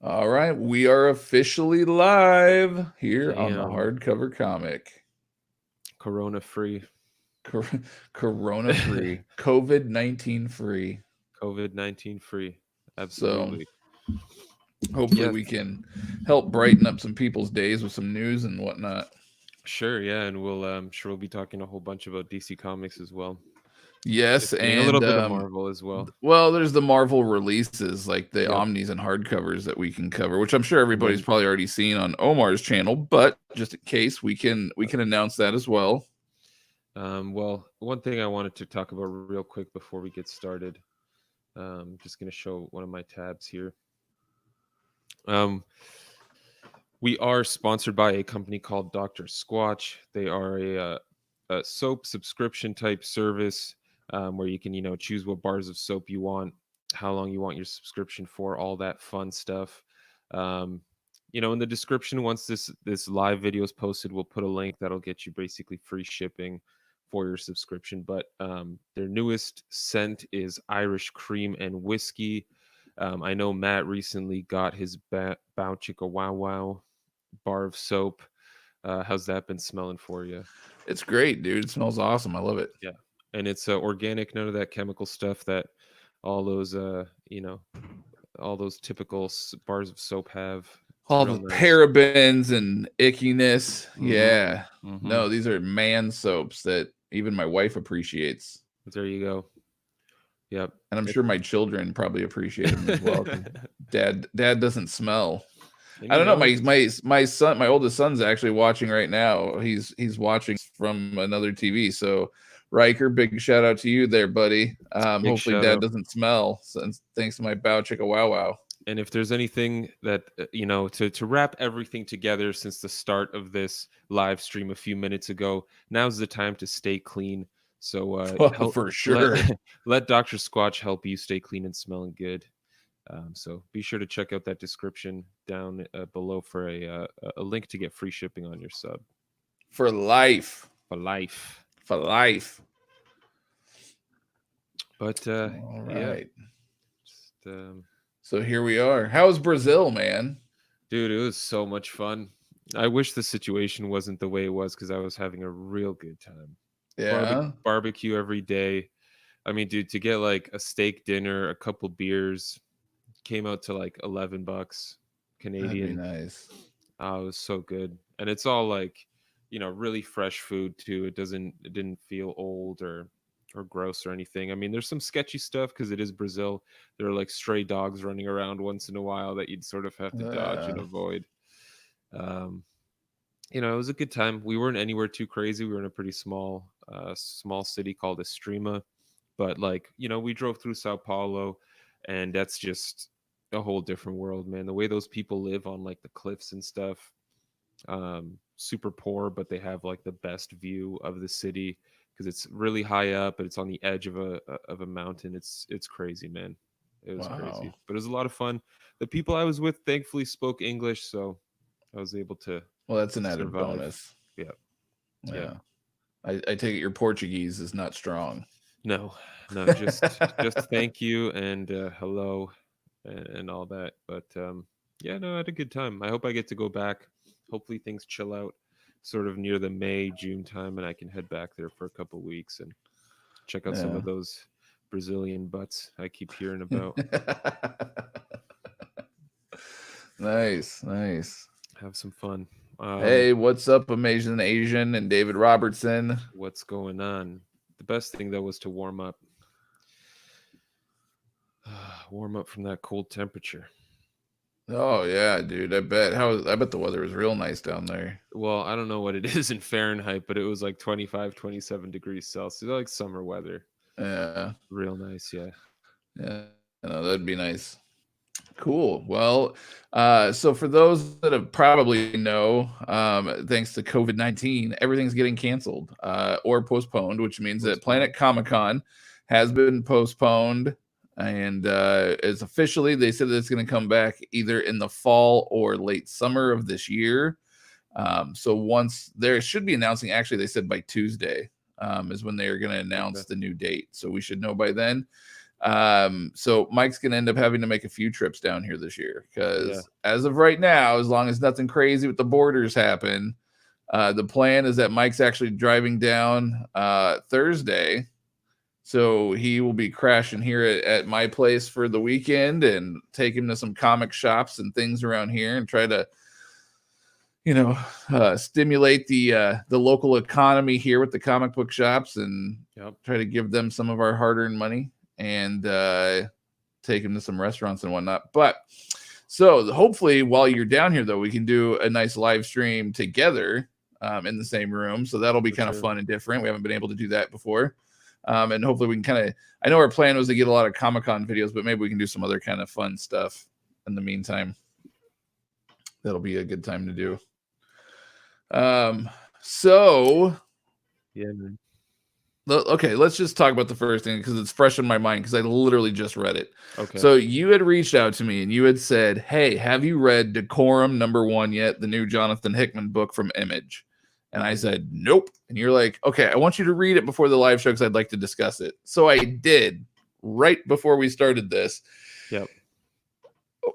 All right, we are officially live here on the Damn, hardcover comic. Corona free, Corona free, COVID-19 free. COVID-19 free. So Absolutely. hopefully Yeah, we can help brighten up some people's days with some news and whatnot. sure. Yeah, and we'll sure we'll be talking a whole bunch about DC Comics as well. Yes, Just kidding. A little and bit of Marvel as well. well, there's the Marvel releases like the Yep. Omnis and hardcovers that we can cover, which I'm sure And everybody's then probably already seen on Omar's channel, but just in case we can announce that as well. well, one thing I wanted to talk about real quick before we get started. Just gonna show one of my tabs here. Um, we are sponsored by a company called Dr. Squatch. They are a soap subscription type service where you can, choose what bars of soap you want, how long you want your subscription for, all that fun stuff. Um, in the description, once this live video is posted, we'll put a link that'll get you basically free shipping for your subscription. But their newest scent is Irish cream and whiskey. I know Matt recently got his Bow Chicka Wow Wow bar of soap. How's that been smelling for you? It's great, dude. It smells awesome. I love it. Yeah, and it's organic, none of that chemical stuff that all those all those typical bars of soap have. It's All real the nice. parabens and ickiness. Mm-hmm. Yeah. Mm-hmm. No, these are man soaps that even my wife appreciates. There you go. Yep. And I'm sure my children probably appreciate them as well. 'Cause dad doesn't smell. And I don't know. My son, my oldest son's actually watching right now. He's watching from another TV. So Riker, big shout out to you there, buddy. big Hopefully shout dad out. doesn't smell since thanks to my bow chicka wow wow. And if there's anything that to wrap everything together since the start of this live stream a few minutes ago, now's the time to stay clean. So help For let sure. let Dr. Squatch help you stay clean and smelling good. So be sure to check out that description down below for a link to get free shipping on your sub For life. for life. For life. But All yeah, right. just, So here we are. How's Brazil, man? dude, it was so much fun. I wish the situation wasn't the way it was because I was having a real good time. Yeah. Barbecue every day. I mean, dude, to get like a steak dinner, a couple beers, came out to like $11 That'd be Canadian. nice. Oh, it was so good. And it's all like, really fresh food too. It didn't feel old or gross or anything. I mean, there's some sketchy stuff because it is Brazil. There are like stray dogs running around once in a while that you'd sort of have to dodge and Uh, avoid. Um, it was a good time. We weren't anywhere too crazy. We were in a pretty small city called Estrema, but like, we drove through Sao Paulo, and that's just a whole different world, man. The way those people live on like the cliffs and stuff, super poor, but they have like the best view of the city because it's really high up, but it's on the edge of a mountain. It's crazy, man. It was crazy, wow. but it was a lot of fun. The people I was with thankfully spoke English, so I was able to Well, that's an added survive. bonus. Yeah, yeah. Yeah. I take it your Portuguese is not strong. No, no, just thank you and hello and all that. But yeah, no, I had a good time. I hope I get to go back. Hopefully things chill out sort of near the May June time, and I can head back there for a couple weeks and check out some Yeah. of those Brazilian butts I keep hearing about. Nice, nice. Have some fun. Hey, what's up, Amazing Asian and David Robertson? What's going on? The best thing though was to warm up. Warm up from that cold temperature. Oh yeah, dude. I bet the weather was real nice down there. Well, I don't know what it is in Fahrenheit, but it was like 25, 27 degrees Celsius, like summer weather. Yeah. Real nice, yeah. Yeah. No, that'd be nice. Cool. Well, so for those that have probably know, thanks to COVID-19, everything's getting canceled or postponed, which means that Planet Comic-Con has been postponed, and it's officially, they said that it's going to come back either in the fall or late summer of this year. So once there should be announcing, actually, they said by Tuesday is when they are going to announce the new date. So we should know by then. So Mike's gonna end up having to make a few trips down here this year because as of right now, as long as nothing crazy with the borders happen, the plan is that Mike's actually driving down Thursday. So he will be crashing here at my place for the weekend and take him to some comic shops and things around here and try to, stimulate the local economy here with the comic book shops and try to give them some of our hard-earned money and take him to some restaurants and whatnot. But so hopefully while you're down here, though, we can do a nice live stream together in the same room. So that'll be kind of fun and different. We haven't been able to do that before. And hopefully we can I know our plan was to get a lot of Comic-Con videos, but maybe we can do some other kind of fun stuff in the meantime. That'll be a good time to do. So yeah, man. Okay, let's just talk about the first thing because it's fresh in my mind because I literally just read it. Okay. So you had reached out to me and you had said, "Hey, have you read Decorum #1 yet? The new Jonathan Hickman book from Image?" And I said, "Nope." And you're like, "Okay, I want you to read it before the live show because I'd like to discuss it." So I did right before we started this. Yep.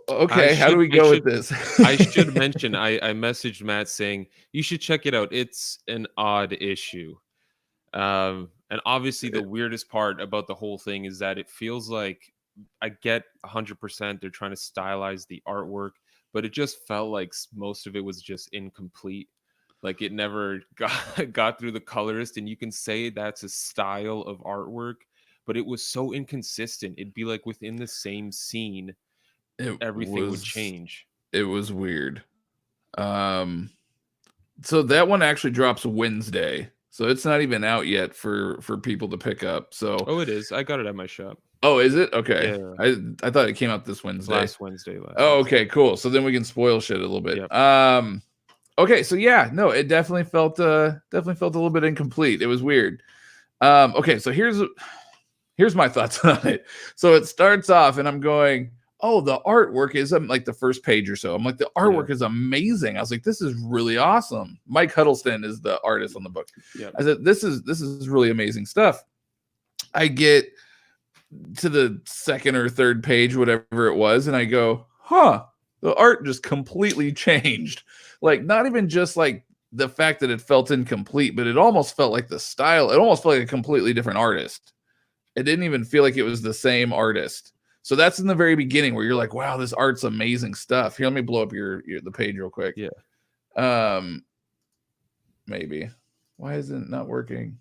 Okay, how do we go with this? I should mention, I messaged Matt saying, you should check it out. It's an odd issue. And obviously the weirdest part about the whole thing is that it feels like I get 100% they're trying to stylize the artwork, but it just felt like most of it was just incomplete. Like it never got through the colorist, and you can say that's a style of artwork, but it was so inconsistent. It'd be like within the same scene, everything would change. It was weird. So that one actually drops Wednesday. So it's not even out yet for people to pick up. So it is. I got it at my shop. Oh, is it? Okay. Yeah. I thought it came out this Wednesday. Last Wednesday. Okay, cool. So then we can spoil shit a little bit. Yep. Okay, so yeah, no, it definitely felt a little bit incomplete. It was weird. Okay, so here's my thoughts on it. So it starts off and I'm going, oh, the artwork is like the first page or so. I'm like, the artwork is amazing. I was like, this is really awesome. Mike Huddleston is the artist on the book. Yep. I said, this is really amazing stuff. I get to the second or third page, whatever it was, and I go, huh, the art just completely changed. Like, not even just like the fact that it felt incomplete, but it almost felt like the style. It almost felt like a completely different artist. It didn't even feel like it was the same artist. So that's in the very beginning where you're like, wow, this art's amazing stuff. Here, let me blow up the page real quick. Yeah. Maybe. Why is it not working?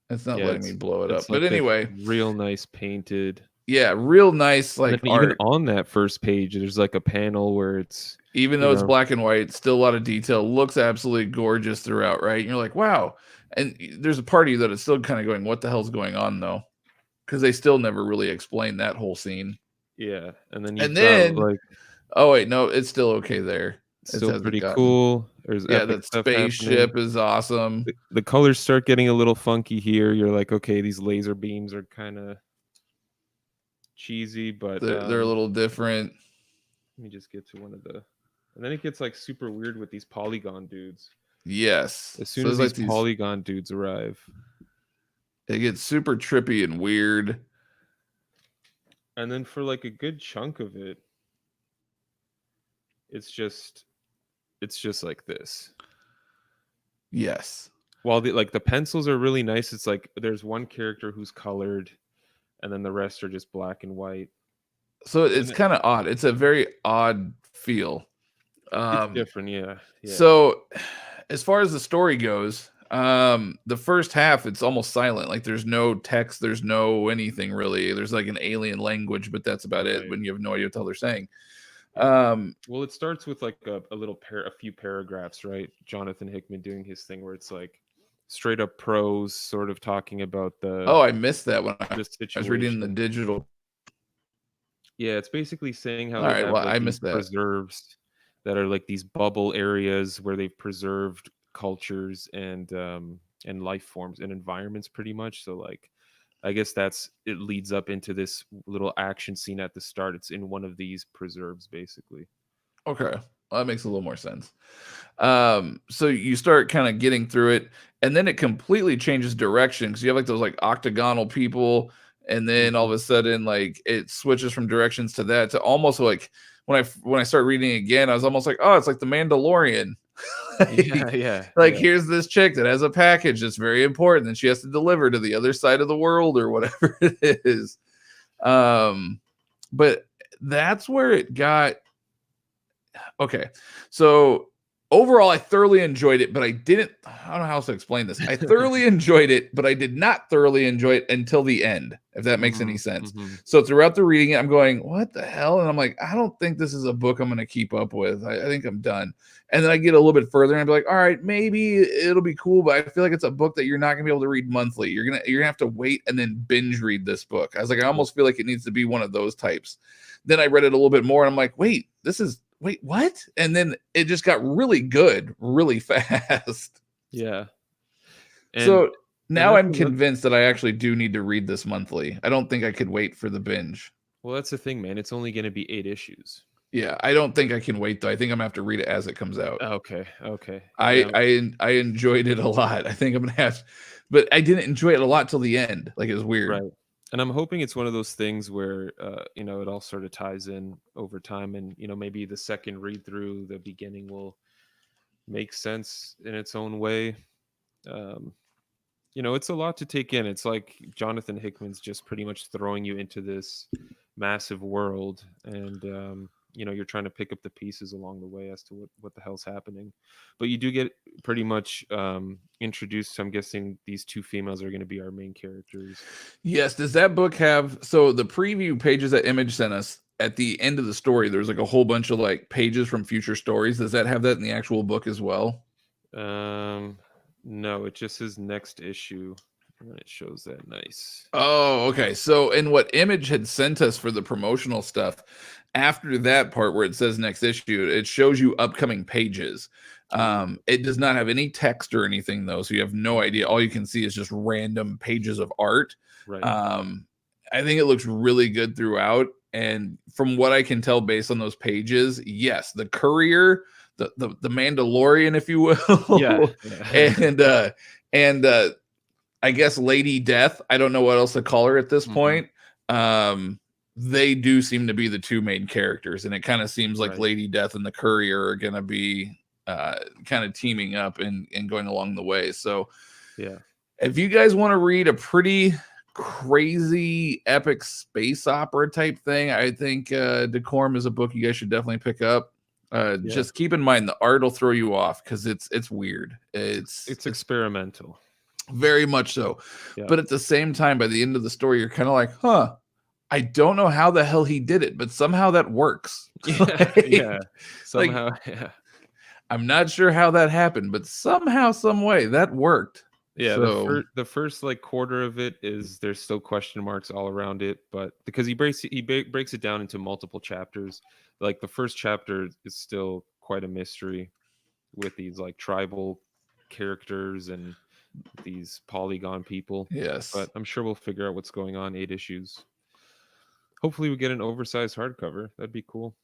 It's not letting me blow it up. But anyway, real nice painted. Yeah, real nice like art. Even on that first page, there's like a panel where it's even though it's black and white, still a lot of detail. Looks absolutely gorgeous throughout, right? And you're like, wow. And there's a part of you that is still kind of going, what the hell's going on though? Because they still never really explained that whole scene. Yeah, and then like, oh wait, no, it's still okay there. It's still pretty cool. There's that spaceship is awesome. The colors start getting a little funky here. You're like, okay, these laser beams are kind of cheesy, but they're a little different. Let me just get to one of the, and then it gets like super weird with these polygon dudes. Yes, as soon as these polygon dudes arrive, it gets super trippy and weird. And then for like a good chunk of it, it's just like this. Yes. While the pencils are really nice, it's like there's one character who's colored, and then the rest are just black and white. So it's kind of odd. It's a very odd feel. It's different, yeah. So as far as the story goes, the first half, it's almost silent. Like there's no text, there's no anything really. There's like an alien language, but that's about it when you have no idea what the hell they're saying. Well, it starts with like a few paragraphs, right? Jonathan Hickman doing his thing where it's like straight up prose, sort of talking about the. Oh, I missed that when I was reading the digital. Yeah, it's basically saying how I missed that. Preserves that are like these bubble areas where they've preserved cultures and life forms and environments, pretty much. So like, I guess it leads up into this little action scene at the start. It's in one of these preserves, basically. Okay. Well, that makes a little more sense. So you start kind of getting through it, and then it completely changes direction because you have like those like octagonal people, and then all of a sudden, like, it switches from directions to that to almost like when I start reading again, I was almost like, oh, it's like the Mandalorian. Like, here's this chick that has a package that's very important and she has to deliver to the other side of the world or whatever it is. But that's where it got okay. So overall, I thoroughly enjoyed it, but I don't know how else to explain this. I thoroughly enjoyed it, but I did not thoroughly enjoy it until the end, if that makes any sense. So throughout the reading it, I'm going, what the hell? And I'm like, I don't think this is a book I'm going to keep up with. I think I'm done. And then I get a little bit further and I'd be like, all right, maybe it'll be cool, but I feel like it's a book that you're not going to be able to read monthly. You're gonna have to wait and then binge read this book. I was like, I almost feel like it needs to be one of those types. Then I read it a little bit more and I'm like, wait, what? And then it just got really good, really fast. Yeah. So now I'm convinced that I actually do need to read this monthly. I don't think I could wait for the binge. Well, that's the thing, man. It's only going to be 8 issues. Yeah, I don't think I can wait though. I think I'm gonna have to read it as it comes out. Okay. I enjoyed it a lot. I think I'm gonna have, but I didn't enjoy it a lot till the end. Like, it was weird. Right. And I'm hoping it's one of those things where, it all sort of ties in over time. And, maybe the second read through, the beginning will make sense in its own way. It's a lot to take in. It's like Jonathan Hickman's just pretty much throwing you into this massive world. And, you're trying to pick up the pieces along the way as to what the hell's happening. But you do get pretty much introduced. So I'm guessing these 2 females are going to be our main characters. Yes. Does that book have, so the preview pages that Image sent us at the end of the story, there's like a whole bunch of like pages from future stories. Does that have that in the actual book as well? No, it just says next issue. And it shows that nice. Oh, okay. So in what Image had sent us for the promotional stuff, after that part where it says next issue, it shows you upcoming pages. It does not have any text or anything though, so you have no idea. All you can see is just random pages of art. Right. I think it looks really good throughout, and from what I can tell based on those pages, yes, the courier, the Mandalorian, if you will, and I guess Lady Death, I don't know what else to call her at this point. They do seem to be the 2 main characters, and it kind of seems like Lady Death and the Courier are going to be kind of teaming up and going along the way. So yeah, if you guys want to read a pretty crazy epic space opera type thing, I think Decorum is a book you guys should definitely pick up. Just keep in mind the art will throw you off because it's weird. It's experimental. Very much so. Yeah. But at the same time, by the end of the story, you're kind of like, huh, I don't know how the hell he did it, but somehow that works. Somehow. I'm not sure how that happened, but somehow, some way that worked. Yeah. So, the first like quarter of it is there's still question marks all around it, but because he breaks it down into multiple chapters. Like the first chapter is still quite a mystery with these like tribal characters and these polygon people. Yes, but I'm sure we'll figure out what's going on. 8 issues. Hopefully we get an oversized hardcover. That'd be cool.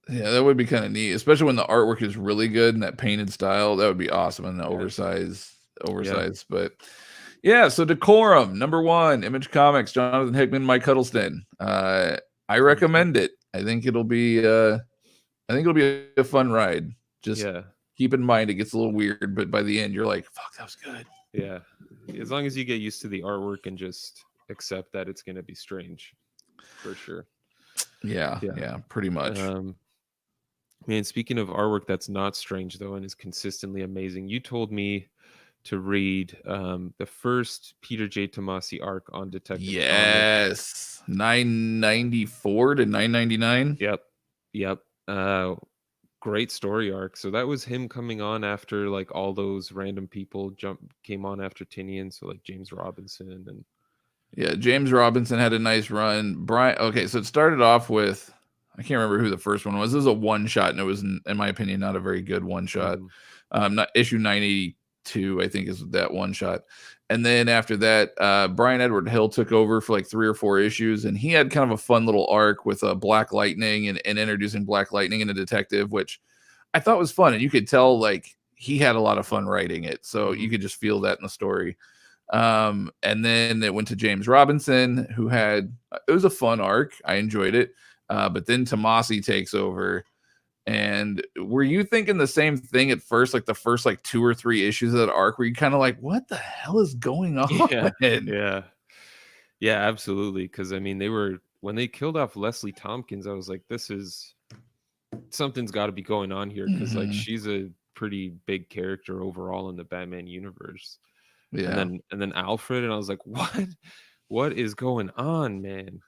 Yeah, that would be kind of neat, especially when the artwork is really good in that painted style. That would be awesome in the oversized. But yeah, so Decorum, #1, Image Comics, Jonathan Hickman, Mike Huddleston. I recommend it. I think it'll be a fun ride. Just keep in mind it gets a little weird, but by the end you're like, fuck, that was good. Yeah. As long as you get used to the artwork and just accept that it's going to be strange, for sure. Yeah, pretty much. Man, speaking of artwork that's not strange though and is consistently amazing, you told me to read the first Peter J. Tomasi arc on Detective Comics. Yes, 994 to 999. Yep. Great story arc. So that was him coming on after like all those random people came on after Tinian. So like James Robinson and James Robinson had a nice run. Brian. Okay, so it started off with, I can't remember who the first one was. This was a one shot, and it was, in my opinion, not a very good one shot. Not issue 982, I think, is that one shot. And then after that, Brian Edward Hill took over for like 3 or 4 issues, and he had kind of a fun little arc with Black Lightning and introducing Black Lightning and a detective, which I thought was fun. And you could tell like he had a lot of fun writing it, so you could just feel that in the story. And then it went to James Robinson, who had it was a fun arc. I enjoyed it. But then Tomasi takes over. And were you thinking the same thing at first, like the first like 2 or 3 issues of that arc, where you kind of like, what the hell is going on? Yeah, absolutely. Because I mean, when they killed off Leslie Tompkins, I was like, this is something's got to be going on here, because like she's a pretty big character overall in the Batman universe. Yeah. And then Alfred, and I was like, what is going on, man?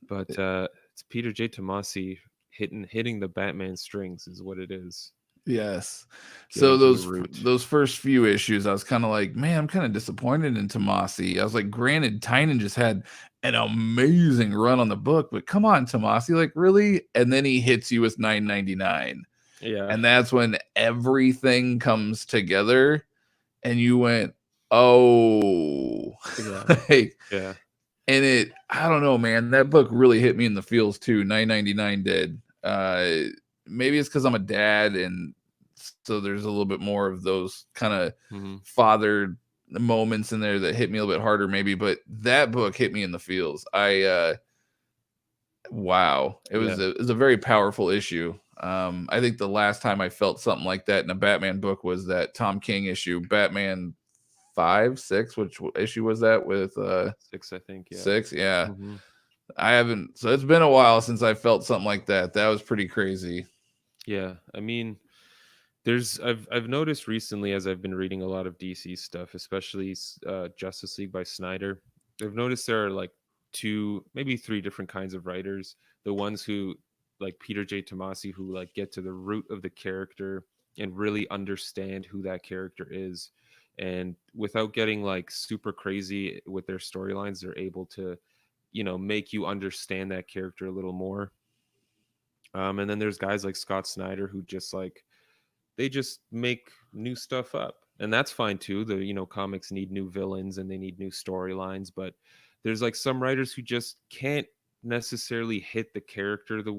But it's Peter J. Tomasi hitting the Batman strings is what it is. Yes. Getting So to the root. those first few issues, I was kind of like, man, I'm kind of disappointed in Tomasi. I was like, granted, Tynan just had an amazing run on the book, but come on, Tomasi, like really? And then he hits you with 9.99. Yeah. And that's when everything comes together, and you went, oh, Yeah. like, Yeah. and I don't know, man, that book really hit me in the feels too. 9.99 did. Maybe it's because I'm a dad, and so there's a little bit more of those kind of father moments in there that hit me a little bit harder, maybe. But that book hit me in the feels. Wow, it was a very powerful issue. I think the last time I felt something like that in a Batman book was that Tom King issue, Batman 5, 6. Which issue was that with 6, I think. Yeah. 6, yeah. I haven't, so it's been a while since I felt something like that. That was pretty crazy. Yeah, I mean, I've noticed recently, as I've been reading a lot of DC stuff, especially Justice League by Snyder, I've noticed there are like 2, maybe 3 different kinds of writers. The ones who, like Peter J. Tomasi, who like get to the root of the character and really understand who that character is, and without getting like super crazy with their storylines, they're able to, make you understand that character a little more. And then there's guys like Scott Snyder who just like, they just make new stuff up, and that's fine too. Comics need new villains and they need new storylines, but there's like some writers who just can't necessarily write the character the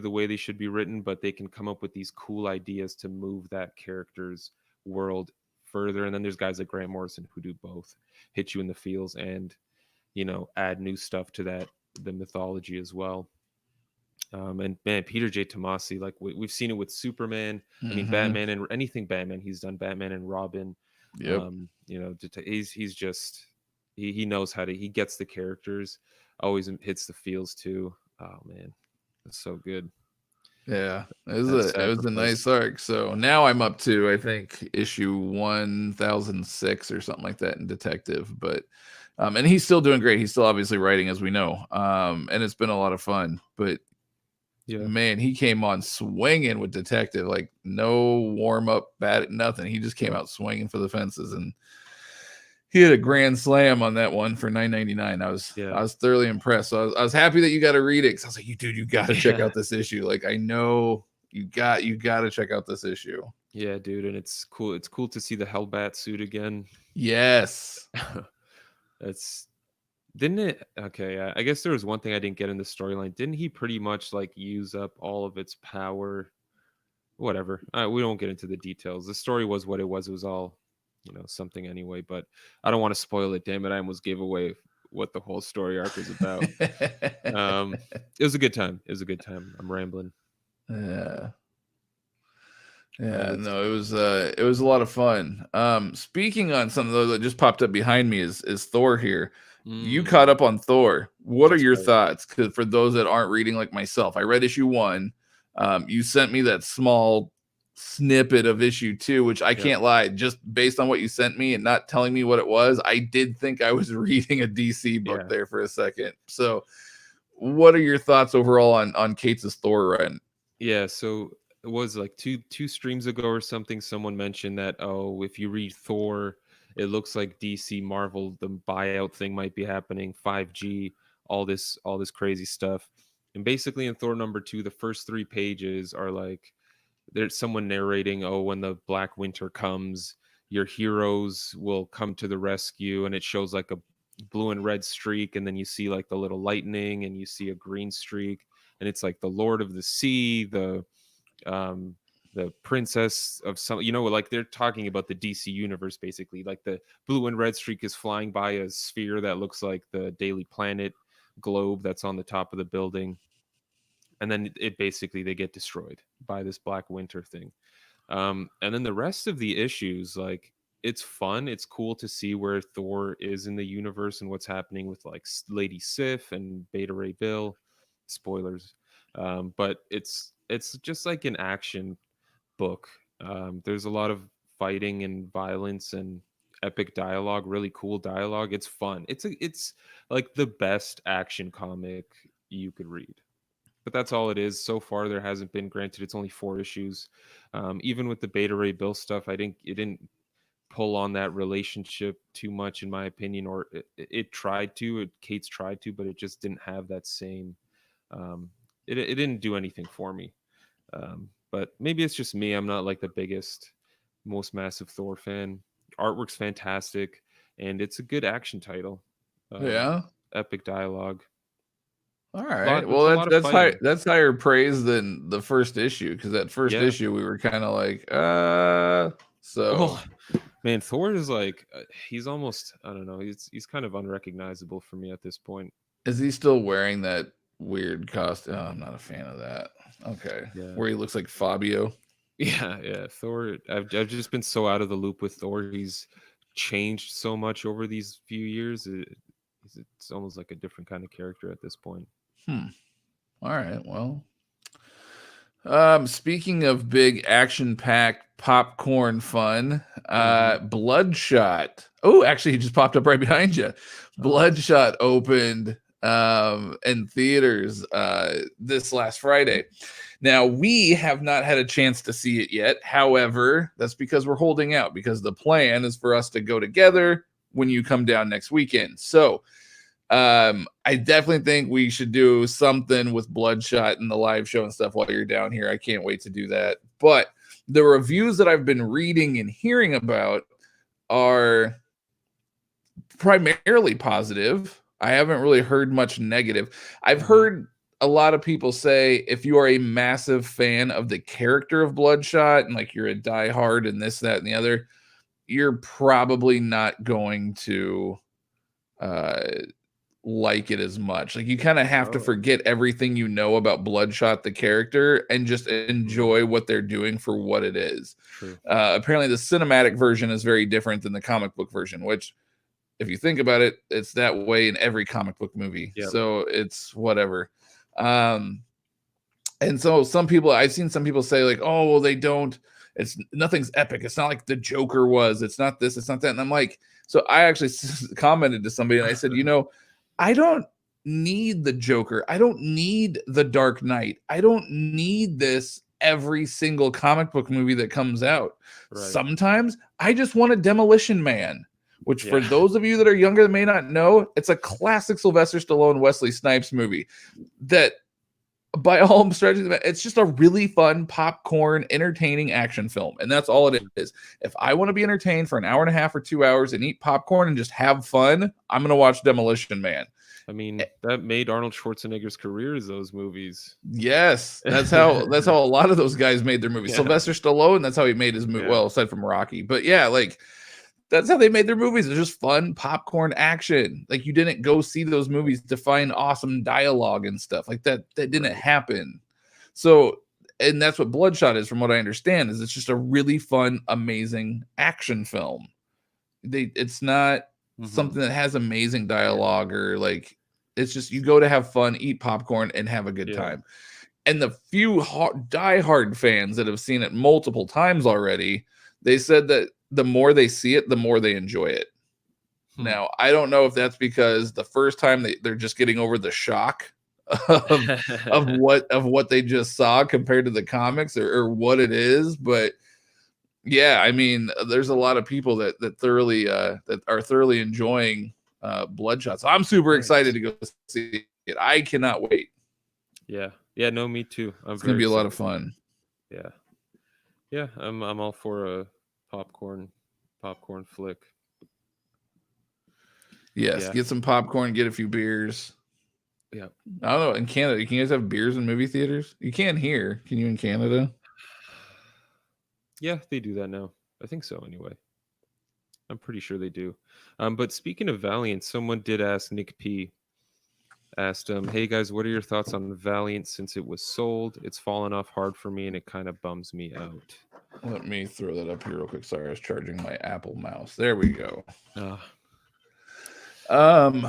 way they should be written, but they can come up with these cool ideas to move that character's world further. And then there's guys like Grant Morrison who do both, hit you in the feels and add new stuff to the mythology as well. And man, Peter J. Tomasi, like we've seen it with Superman. I mean, Batman and anything Batman, he's done Batman and Robin. Yep. He's just he knows how to, he gets the characters, always hits the feels too. Oh man, that's so good. Yeah, it was a nice arc. So now I'm up to, I think, issue 1006 or something like that in Detective. But and he's still doing great. He's still obviously writing, as we know. And it's been a lot of fun. But man, he came on swinging with Detective, like no warm up, bad, nothing. He just came out swinging for the fences, and he had a grand slam on that one for 9.99. I was thoroughly impressed. So I was happy that you got to read it, because I was like, you got to check out this issue. Like, I know you got to check out this issue. Yeah, dude, and it's cool. It's cool to see the Hellbat suit again. Yes. Didn't it? Okay, I guess there was one thing I didn't get in the storyline. Didn't he pretty much like use up all of its power? Whatever. We don't get into the details. The story was what it was. It was all, something anyway. But I don't want to spoil it. Damn it! I almost gave away what the whole story arc was about. It was a good time. I'm rambling. Yeah. Yeah, no, it was a lot of fun. Speaking on something though that just popped up behind me is Thor here. You caught up on Thor. What are your thoughts? Because for those that aren't reading like myself, I read issue 1. You sent me that small snippet of issue 2, which I can't lie, just based on what you sent me and not telling me what it was, I did think I was reading a DC book there for a second. So what are your thoughts overall on Kate's Thor run? Yeah, so it was like two streams ago or something, someone mentioned that, oh, if you read Thor, it looks like DC Marvel, the buyout thing might be happening, 5G, all this crazy stuff. And basically in Thor number 2, the first 3 pages are like, there's someone narrating, oh, when the Black Winter comes, your heroes will come to the rescue, and it shows like a blue and red streak, and then you see like the little lightning, and you see a green streak, and it's like the Lord of the Sea, the the princess of some, like they're talking about the DC universe basically. Like the blue and red streak is flying by a sphere that looks like the Daily Planet globe that's on the top of the building, and then it basically they get destroyed by this Black Winter thing. And then the rest of the issues, like it's fun, it's cool to see where Thor is in the universe and what's happening with like Lady Sif and Beta Ray Bill. Spoilers, but it's just like an action book. There's a lot of fighting and violence and epic dialogue, really cool dialogue. It's fun. It's like the best action comic you could read. But that's all it is. So far, there hasn't been. Granted, it's only 4 issues. Even with the Beta Ray Bill stuff, I think it didn't pull on that relationship too much, in my opinion. Or it tried to. Kate's tried to, but it just didn't have that same. It didn't do anything for me. But maybe it's just me. I'm not like the biggest, most massive Thor fan. Artwork's fantastic, and it's a good action title. Yeah. Epic dialogue. All right. Well, that's higher praise than the first issue, because that first issue we were kind of like, so. Oh, man, Thor is like he's almost, I don't know, he's kind of unrecognizable for me at this point. Is he still wearing that weird costume? Oh, I'm not a fan of that. Okay. Yeah. Where he looks like Fabio. Yeah. Thor. I've just been so out of the loop with Thor. He's changed so much over these few years. It's almost like a different kind of character at this point. All right. Well, speaking of big action-packed popcorn fun, Bloodshot. Oh, actually, he just popped up right behind you. Bloodshot opened in theaters this last Friday. Now, we have not had a chance to see it yet. However, that's because we're holding out, because the plan is for us to go together when you come down next weekend. So I definitely think we should do something with Bloodshot and the live show and stuff while you're down here. I can't wait to do that. But the reviews that I've been reading and hearing about are primarily positive. I haven't really heard much negative. I've heard a lot of people say if you are a massive fan of the character of Bloodshot and like you're a diehard and this, that, and the other, you're probably not going to like it as much. Like you kind of have to forget everything you know about Bloodshot the character and just enjoy what they're doing for what it is. Apparently the cinematic version is very different than the comic book version, which if you think about it, it's that way in every comic book movie. So it's whatever. And so I've seen some people say like, oh, well, they don't, nothing's epic. It's not like the Joker was, it's not this, it's not that. And I'm like, so I actually commented to somebody and I said, I don't need the Joker. I don't need the Dark Knight. I don't need this every single comic book movie that comes out. Sometimes I just want a Demolition Man, which for those of you that are younger that may not know, it's a classic Sylvester Stallone, Wesley Snipes movie that by all stretches, it's just a really fun popcorn, entertaining action film. And that's all it is. If I want to be entertained for an hour and a half or 2 hours and eat popcorn and just have fun, I'm going to watch Demolition Man. I mean, that made Arnold Schwarzenegger's career, those movies. Yes. That's how a lot of those guys made their movies. Sylvester Stallone, that's how he made his movie. Well, aside from Rocky, but like that's how they made their movies. It's just fun popcorn action. Like you didn't go see those movies to find awesome dialogue and stuff like that. That didn't happen. So, and that's what Bloodshot is, from what I understand, is it's just a really fun, amazing action film. It's not something that has amazing dialogue or like, it's just, you go to have fun, eat popcorn and have a good time. And the few diehard fans that have seen it multiple times already, they said that the more they see it, the more they enjoy it. Now, I don't know if that's because the first time they're just getting over the shock of what they just saw compared to the comics or what it is. But yeah, I mean, there's a lot of people that are thoroughly enjoying Bloodshot. So I'm super excited to go see it. I cannot wait. Yeah, no, me too. It's gonna be a lot of fun. Yeah, I'm all for a popcorn flick. Yes, get some popcorn, get a few beers. Yeah. I don't know. In Canada, can you guys have beers in movie theaters? You can here. Can you in Canada? Yeah, they do that now. I think so anyway. I'm pretty sure they do. But speaking of Valiant, someone did ask, Nick P asked hey guys, what are your thoughts on Valiant since it was sold? It's fallen off hard for me and it kind of bums me out. Let me throw that up here real quick. Sorry, I was charging my Apple mouse. There we go. I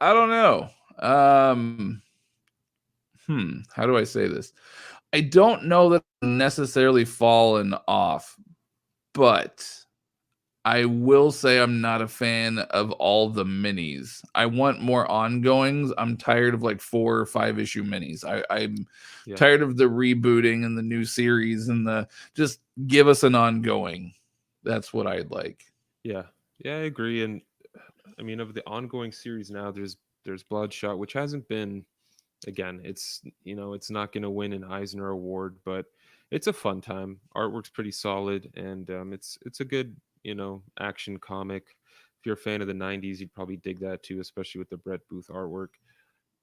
don't know. How do I say this? I don't know that necessarily fallen off, but I will say I'm not a fan of all the minis. I want more ongoings. I'm tired of like 4 or 5 issue minis. I'm tired of the rebooting and the new series and the just give us an ongoing. That's what I'd like. Yeah, I agree. And I mean, of the ongoing series now, there's Bloodshot, which hasn't been, again, it's it's not going to win an Eisner Award, but it's a fun time. Artwork's pretty solid, and it's a good action comic. If you're a fan of the 90s, you'd probably dig that too, especially with the Brett Booth artwork.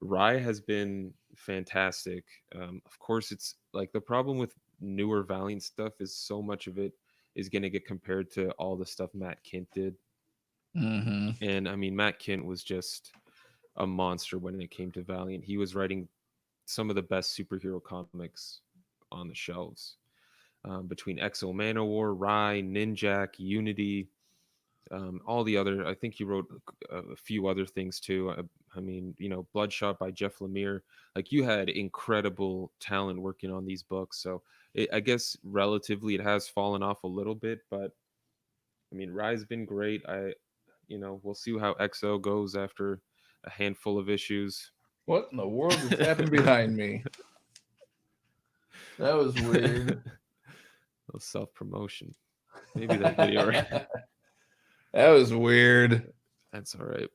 Rye has been fantastic. Of course, it's like the problem with newer Valiant stuff is so much of it is going to get compared to all the stuff Matt Kint did. And I mean, Matt Kint was just a monster when it came to Valiant. He was writing some of the best superhero comics on the shelves. Between Exo Manowar, Rye, Ninjak, Unity, all the other, I think he wrote a few other things too. I mean, Bloodshot by Jeff Lemire. Like, you had incredible talent working on these books. So I guess relatively it has fallen off a little bit, but I mean, Rye's been great. We'll see how Exo goes after a handful of issues. What in the world just happened behind me? That was weird. A little self-promotion. Maybe that video right. That was weird. That's all right.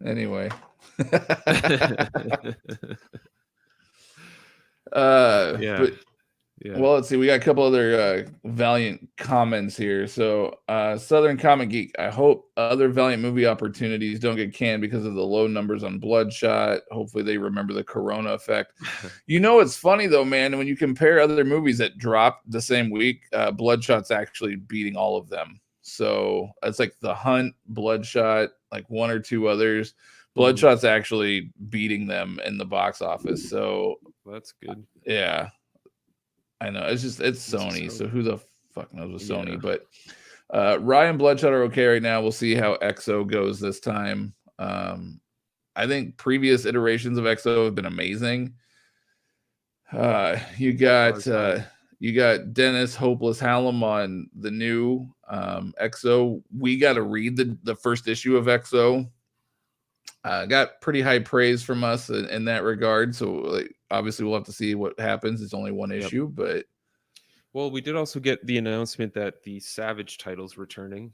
Anyway. Yeah. Well, let's see. We got a couple other Valiant comments here. So, Southern Comic Geek, I hope other Valiant movie opportunities don't get canned because of the low numbers on Bloodshot. Hopefully they remember the Corona effect. It's funny, though, man, when you compare other movies that dropped the same week, Bloodshot's actually beating all of them. So it's like The Hunt, Bloodshot, like 1 or 2 others. Bloodshot's actually beating them in the box office. So that's good. Yeah. I know. It's Sony. So who the fuck knows with Sony? But Rye and Bloodshot are okay right now. We'll see how Exo goes this time. I think previous iterations of Exo have been amazing. You got Dennis Hopeless Hallam on the new Exo. We got to read the first issue of Exo. Got pretty high praise from us in that regard. So obviously we'll have to see what happens. It's only 1 issue, but we did also get the announcement that the Savage title's returning.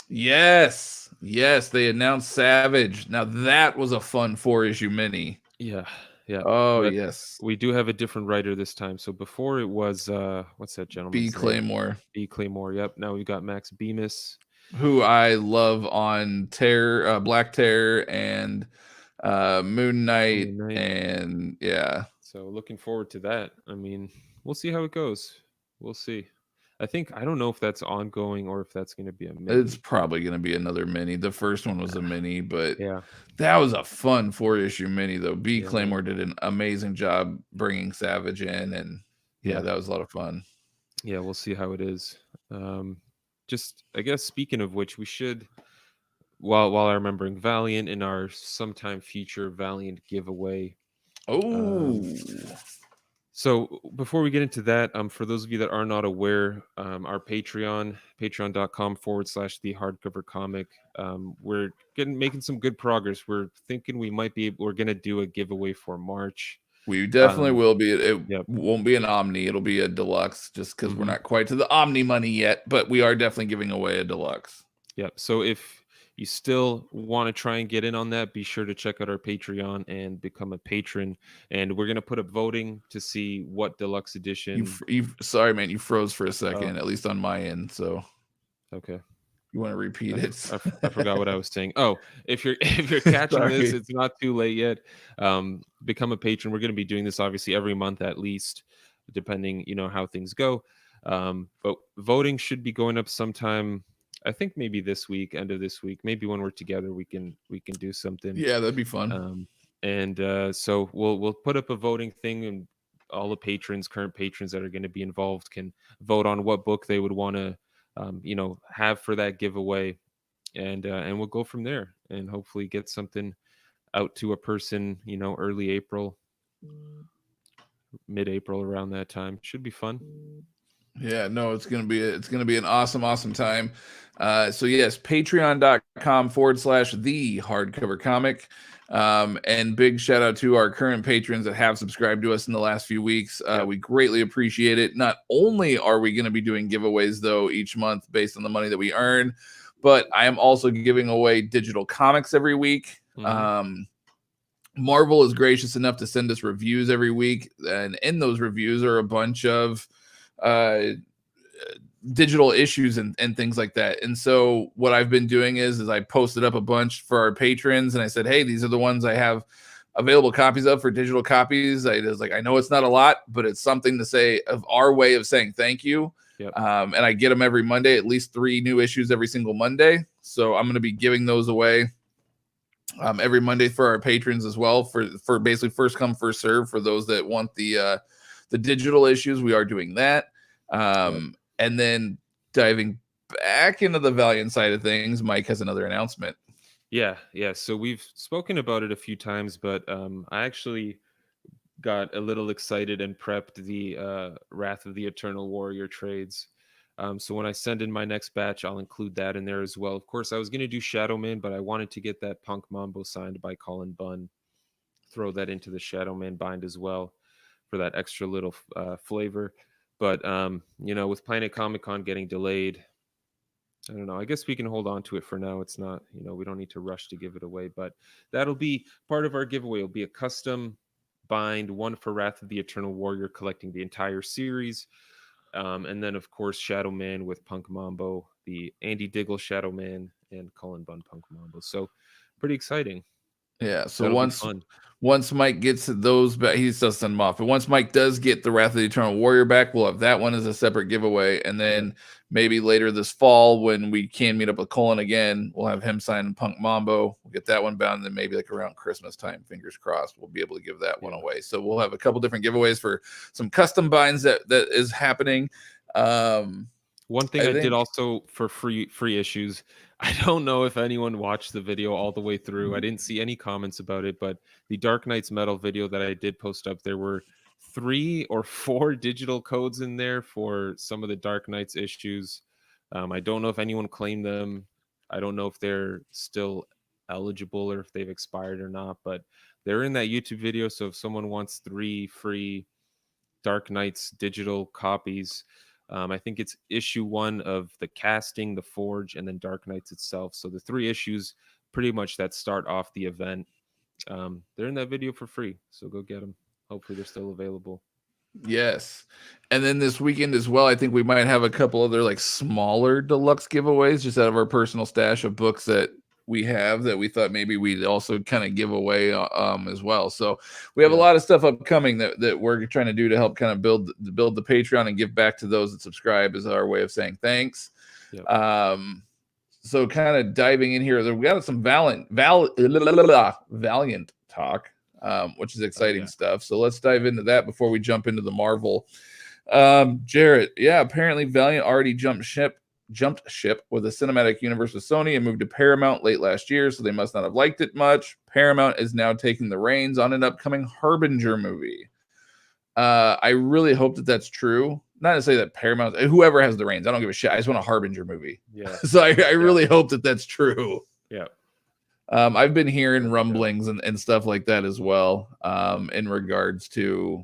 Yes, they announced Savage. Now that was a fun 4-issue mini. Yeah. Oh, but yes. We do have a different writer this time. So before it was what's that gentleman's name? Claymore. B. Claymore. Yep. Now we got Max Bemis, who I love on Black Terror and Moon Knight, and yeah. So looking forward to that. I mean, we'll see how it goes. We'll see. I don't know if that's ongoing or if that's going to be a mini. It's probably going to be another mini. The first one was a mini, but yeah, that was a fun 4-issue mini though. B. Claymore did an amazing job bringing Savage in, and that was a lot of fun. Yeah, we'll see how it is. Just, I guess, speaking of which, we should, while I'm remembering Valiant, in our sometime future Valiant giveaway. So before we get into that, for those of you that are not aware, our patreon.com/the hardcover comic, we're making some good progress. We're thinking we're going to do a giveaway for March. We definitely will be. It won't be an Omni. It'll be a deluxe just because we're not quite to the Omni money yet, but we are definitely giving away a deluxe. Yep. So if you still want to try and get in on that, be sure to check out our Patreon and become a patron. And we're going to put up voting to see what deluxe edition. Sorry, man, you froze for a second, at least on my end. So, okay. You want to repeat it? I forgot what I was saying. Oh, if you're catching this, it's not too late yet. Become a patron. We're going to be doing this obviously every month at least. depending, how things go. But voting should be going up sometime. I think maybe this week, end of this week, maybe when we're together, we can do something. Yeah, that'd be fun. So we'll put up a voting thing, and all the current patrons that are going to be involved, can vote on what book they would want to, have for that giveaway, and we'll go from there, and hopefully get something out to a person, early April, mid-April, around that time. Should be fun. Yeah, no, it's gonna be an awesome time. So yes, patreon.com/the hardcover comic. And big shout out to our current patrons that have subscribed to us in the last few weeks. We greatly appreciate it. Not only are we going to be doing giveaways though each month based on the money that we earn, but I am also giving away digital comics every week. Marvel is gracious enough to send us reviews every week, and in those reviews are a bunch of digital issues and things like that. And so what I've been doing is I posted up a bunch for our patrons, and I said, hey, these are the ones I have available copies of for digital copies. I know it's not a lot, but it's something to say of our way of saying thank you. Yep. And I get them every Monday, at least 3 new issues every single Monday. So I'm going to be giving those away every Monday for our patrons as well, for basically first come, first serve. For those that want the digital issues, we are doing that. And then diving back into the Valiant side of things, Mike has another announcement. Yeah. So we've spoken about it a few times, but I actually got a little excited and prepped the Wrath of the Eternal Warrior trades. So when I send in my next batch, I'll include that in there as well. Of course, I was going to do Shadowman, but I wanted to get that Punk Mambo signed by Colin Bunn. Throw that into the Shadowman bind as well for that extra little flavor. But, with Planet Comic-Con getting delayed, I don't know. I guess we can hold on to it for now. It's not, we don't need to rush to give it away. But that'll be part of our giveaway. It'll be a custom bind, one for Wrath of the Eternal Warrior, collecting the entire series. And then, of course, Shadow Man with Punk Mambo, the Andy Diggle Shadow Man, and Colin Bunn Punk Mambo. So pretty exciting. Yeah. So once Mike gets those back, he still send them off. But once Mike does get the Wrath of the Eternal Warrior back, we'll have that one as a separate giveaway. And then maybe later this fall, when we can meet up with Colin again, we'll have him sign Punk Mambo. We'll get that one bound. And then maybe like around Christmas time, fingers crossed, we'll be able to give that one away. So we'll have a couple different giveaways for some custom binds that is happening. One thing I did also for free issues. I don't know if anyone watched the video all the way through. I didn't see any comments about it, but the Dark Knights Metal video that I did post up, there were 3 or 4 digital codes in there for some of the Dark Knights issues. I don't know if anyone claimed them. I don't know if they're still eligible or if they've expired or not, but they're in that YouTube video. So if someone wants 3 free Dark Knights digital copies, I think it's issue 1 of the casting, the Forge, and then Dark Knights itself. So the 3 issues pretty much that start off the event. They're in that video for free. So go get them. Hopefully they're still available. Yes. And then this weekend as well, I think we might have a couple other like smaller deluxe giveaways just out of our personal stash of books that we have that we thought maybe we'd also kind of give away as well. So we have a lot of stuff upcoming that we're trying to do to help kind of build the Patreon and give back to those that subscribe as our way of saying thanks. Yep. So kind of diving in here, we got some Valiant talk, which is exciting stuff. So let's dive into that before we jump into the Marvel. Jarrett, apparently Valiant already jumped ship with a cinematic universe with Sony and moved to Paramount late last year, so they must not have liked it much. Paramount is now taking the reins on an upcoming Harbinger movie. I really hope that that's true. Not to say that Paramount, whoever has the reins, I don't give a shit. I just want a Harbinger movie. Yeah. So I really hope that that's true. Yeah. I've been hearing rumblings and stuff like that as well, in regards to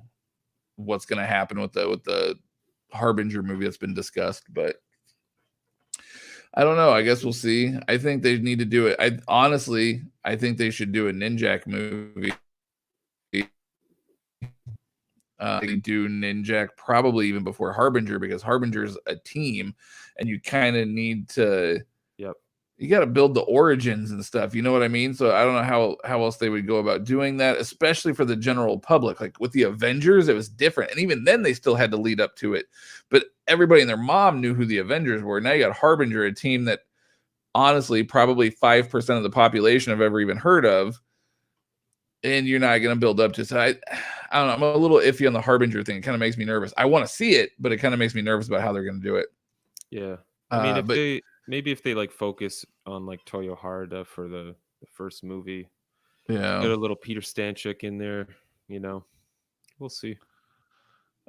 what's going to happen with the Harbinger movie that's been discussed, but I don't know. I guess we'll see. I think they need to do it. I think they should do a Ninjak movie. They do Ninjak probably even before Harbinger, because Harbinger's a team and you kind of need to you got to build the origins and stuff. You know what I mean? So I don't know how else they would go about doing that, especially for the general public. Like with the Avengers, it was different. And even then they still had to lead up to it. But everybody and their mom knew who the Avengers were. Now you got Harbinger, a team that honestly probably 5% of the population have ever even heard of. And you're not going to build up to. So I don't know. I'm a little iffy on the Harbinger thing. It kind of makes me nervous. I want to see it, but it kind of makes me nervous about how they're going to do it. Yeah. I mean, if they like focus on like Toyo Harada for the first movie, yeah, get a little Peter Stanchik in there, we'll see.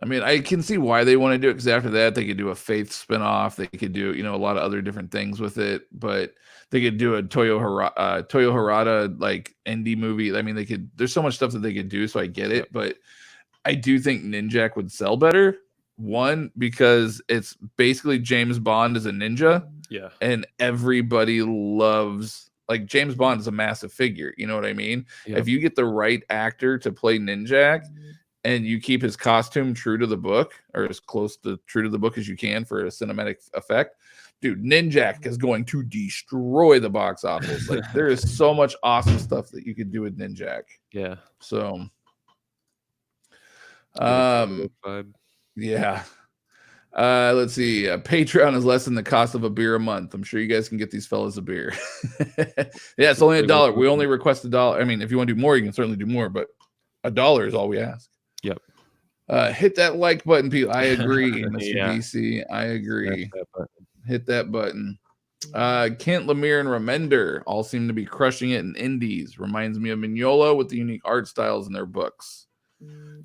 I mean, I can see why they want to do it, because after that they could do a Faith spinoff. They could do, a lot of other different things with it, but they could do a Toyo Harada like indie movie. I mean, there's so much stuff that they could do, so I get it, but I do think Ninjak would sell better. One, because it's basically James Bond as a ninja. Yeah. And everybody loves, like, James Bond is a massive figure. You know what I mean? Yep. If you get the right actor to play Ninjak and you keep his costume true to the book, or as close to true to the book as you can for a cinematic effect, dude, Ninjak is going to destroy the box office. Like, there is so much awesome stuff that you could do with Ninjak. Yeah. So, yeah. Let's see. Patreon is less than the cost of a beer a month. I'm sure you guys can get these fellas a beer. Yeah, it's only $1. We only request $1. I mean, if you want to do more, you can certainly do more, but $1 is all we ask. Yep. Hit that like button, people. I agree, Mr. DC. I agree. Hit that button. Kent Lemire and Remender all seem to be crushing it in indies. Reminds me of Mignola with the unique art styles in their books.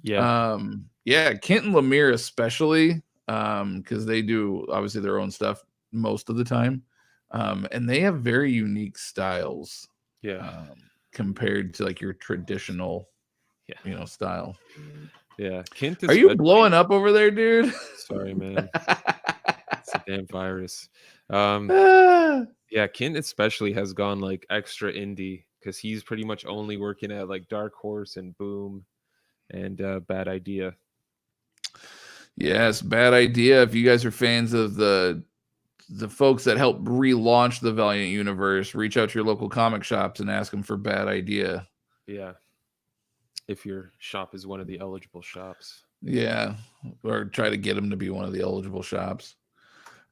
Yeah. Kent and Lemire especially, because they do obviously their own stuff most of the time, and they have very unique styles. Compared to like your traditional, style. Yeah, Kent. Are you blowing up over there, dude? Sorry, man. It's a damn virus. Yeah, Kent especially has gone like extra indie because he's pretty much only working at like Dark Horse and Boom and Bad Idea. Yes, Bad Idea. If you guys are fans of the folks that helped relaunch the Valiant universe, reach out to your local comic shops and ask them for Bad Idea. Yeah. If your shop is one of the eligible shops. Yeah. Or try to get them to be one of the eligible shops.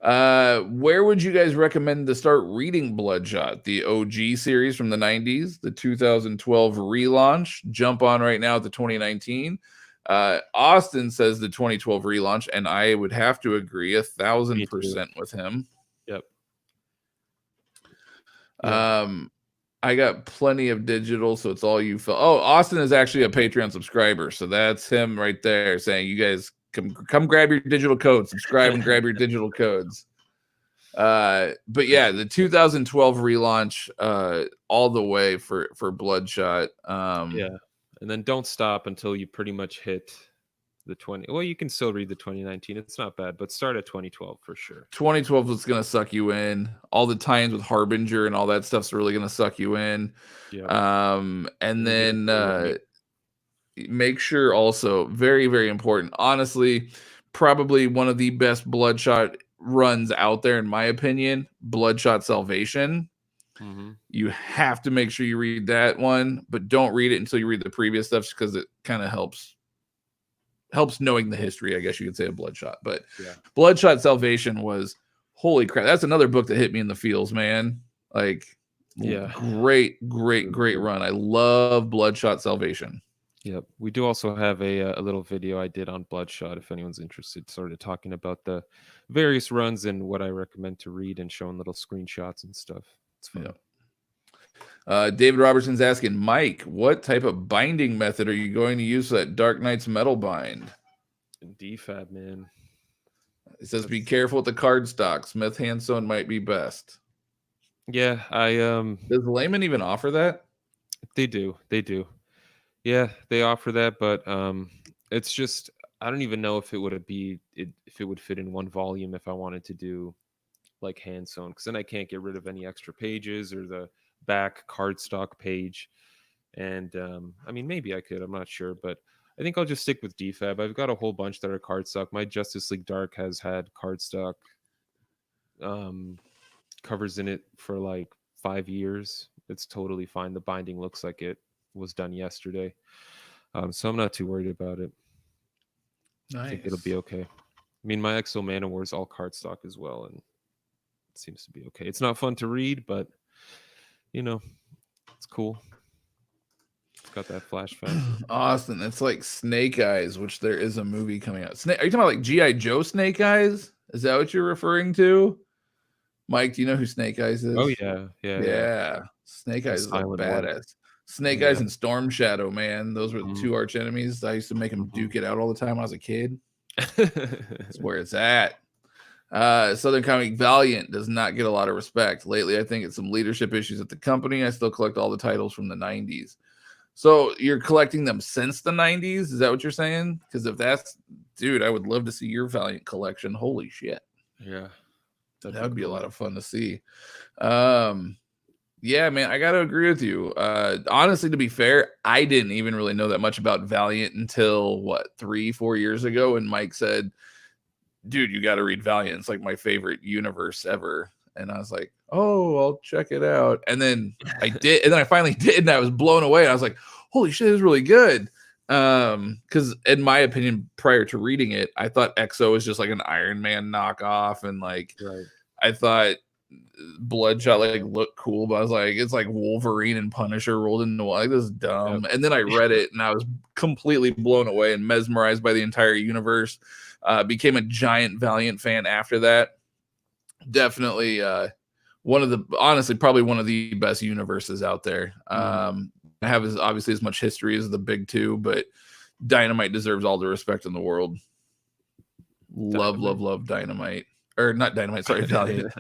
Where would you guys recommend to start reading Bloodshot? The OG series from the 90s, the 2012 relaunch. Jump on right now at the 2019. Austin says the 2012 relaunch, and I would have to agree 1,000% with him. Yep. I got plenty of digital, so it's all you feel. Oh, Austin is actually a Patreon subscriber, so that's him right there saying, you guys come grab your digital codes, subscribe and grab your digital codes. But yeah, the 2012 relaunch, all the way for Bloodshot. And then don't stop until you pretty much hit the 20. Well, you can still read the 2019. It's not bad, but start at 2012 for sure. 2012 is going to suck you in. All the tie-ins with Harbinger and all that stuff's really going to suck you in. Yeah. And then make sure also, very, very important, honestly, probably one of the best Bloodshot runs out there, in my opinion, Bloodshot Salvation. Mm-hmm. You have to make sure you read that one, but don't read it until you read the previous stuff, because it kind of helps knowing the history, I guess you could say, of Bloodshot. But Bloodshot Salvation was, holy crap, that's another book that hit me in the feels, man. Like, great run. I love Bloodshot Salvation. Yep. We do also have a little video I did on Bloodshot, if anyone's interested, sort of talking about the various runs and what I recommend to read and showing little screenshots and stuff. It's fun. David Robertson's asking, Mike, what type of binding method are you going to use for that Dark Knight's metal bind? DFAB, man. It says be careful with the cardstock. Smith hand sewn might be best. Yeah, does Layman even offer that? They do. Yeah, they offer that, but it's just, I don't even know if it would fit in one volume if I wanted to do like hand sewn, because then I can't get rid of any extra pages or the back cardstock page. And I mean, maybe I could, I'm not sure, but I think I'll just stick with DFAB. I've got a whole bunch that are cardstock. My Justice League Dark has had cardstock covers in it for like 5 years. It's totally fine. The binding looks like it was done yesterday. So I'm not too worried about it. Nice. I think it'll be okay. I mean, my Exo Manowar is all cardstock as well, and it seems to be okay. It's not fun to read, but you know, it's cool. It's got that flash factor. Austin, it's like Snake Eyes, which there is a movie coming out. Are you talking about like G.I. Joe Snake Eyes? Is that what you're referring to? Mike, do you know who Snake Eyes is? Oh yeah. Snake Eyes is a badass. One. Snake Eyes and Storm Shadow, man. Those were the two arch enemies. I used to make them duke it out all the time when I was a kid. That's where it's at. Southern Comic Valiant does not get a lot of respect. Lately, I think it's some leadership issues at the company. I still collect all the titles from the 90s. So you're collecting them since the 90s? Is that what you're saying? Because if that's, dude, I would love to see your Valiant collection. Holy shit. Yeah. That would be a lot of fun to see. Yeah, man, I got to agree with you. Honestly, to be fair, I didn't even really know that much about Valiant until, 3-4 years ago. And Mike said, dude, you got to read Valiant. It's like my favorite universe ever. And I was like, oh, I'll check it out. And then I did. And then I finally did. And I was blown away. I was like, holy shit, it's really good. Because in my opinion, prior to reading it, I thought Exo was just like an Iron Man knockoff. And like, I thought Bloodshot like looked cool, but I was like, it's like Wolverine and Punisher rolled into one. Like, this is dumb. And then I read it and I was completely blown away and mesmerized by the entire universe. Became a giant Valiant fan after that. Definitely probably one of the best universes out there. I have obviously as much history as the big two, but Dynamite deserves all the respect in the world. Love Dynamite. Or not Dynamite, sorry, Valiant.